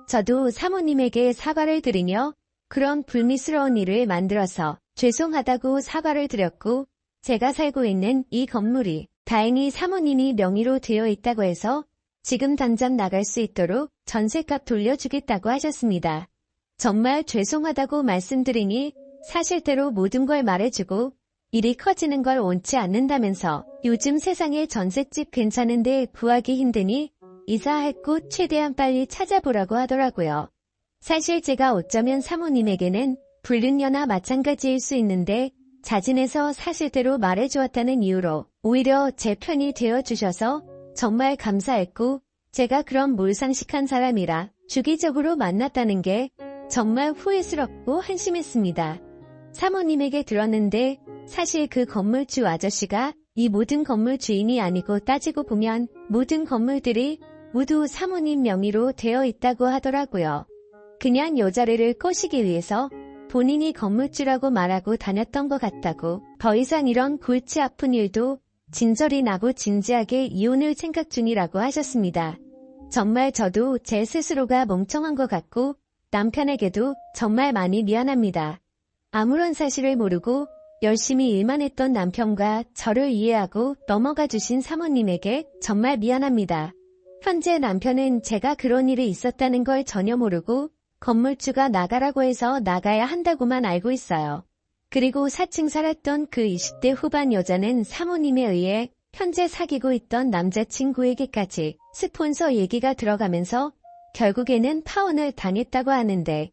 저도 사모님에게 사과를 드리며 그런 불미스러운 일을 만들어서 죄송하다고 사과를 드렸고 제가 살고 있는 이 건물이 다행히 사모님이 명의로 되어 있다고 해서 지금 당장 나갈 수 있도록 전셋값 돌려주겠다고 하셨습니다. 정말 죄송하다고 말씀드리니 사실대로 모든 걸 말해주고 일이 커지는 걸 원치 않는다면서 요즘 세상에 전셋집 괜찮은데 구하기 힘드니 이사할 곳 최대한 빨리 찾아보라고 하더라고요. 사실 제가 어쩌면 사모님에게는 불륜녀나 마찬가지일 수 있는데 자진해서 사실대로 말해주었다는 이유로 오히려 제 편이 되어주셔서 정말 감사했고 제가 그런 몰상식한 사람이라 주기적으로 만났다는 게 정말 후회스럽고 한심했습니다. 사모님에게 들었는데 사실 그 건물주 아저씨가 이 모든 건물 주인이 아니고 따지고 보면 모든 건물들이 모두 사모님 명의로 되어 있다고 하더라고요. 그냥 여자를 꼬시기 위해서 본인이 건물주라고 말하고 다녔던 것 같다고 더 이상 이런 골치 아픈 일도 진절이 나고 진지하게 이혼을 생각 중이라고 하셨습니다. 정말 저도 제 스스로가 멍청한 것 같고 남편에게도 정말 많이 미안합니다. 아무런 사실을 모르고 열심히 일만 했던 남편과 저를 이해하고 넘어가 주신 사모님에게 정말 미안합니다. 현재 남편은 제가 그런 일이 있었다는 걸 전혀 모르고 건물주가 나가라고 해서 나가야 한다고만 알고 있어요. 그리고 4층 살았던 그 20대 후반 여자는 사모님에 의해 현재 사귀고 있던 남자친구에게까지 스폰서 얘기가 들어가면서 결국에는 파혼을 당했다고 하는데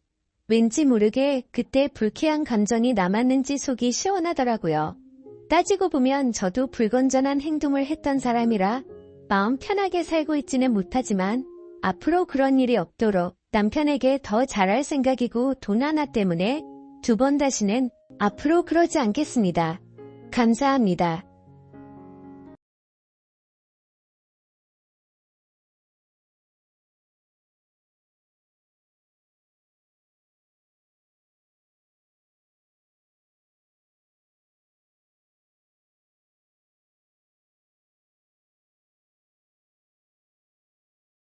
왠지 모르게 그때 불쾌한 감정이 남았는지 속이 시원하더라고요. 따지고 보면 저도 불건전한 행동을 했던 사람이라 마음 편하게 살고 있지는 못하지만 앞으로 그런 일이 없도록 남편에게 더 잘할 생각이고 돈 하나 때문에 두 번 다시는 앞으로 그러지 않겠습니다. 감사합니다.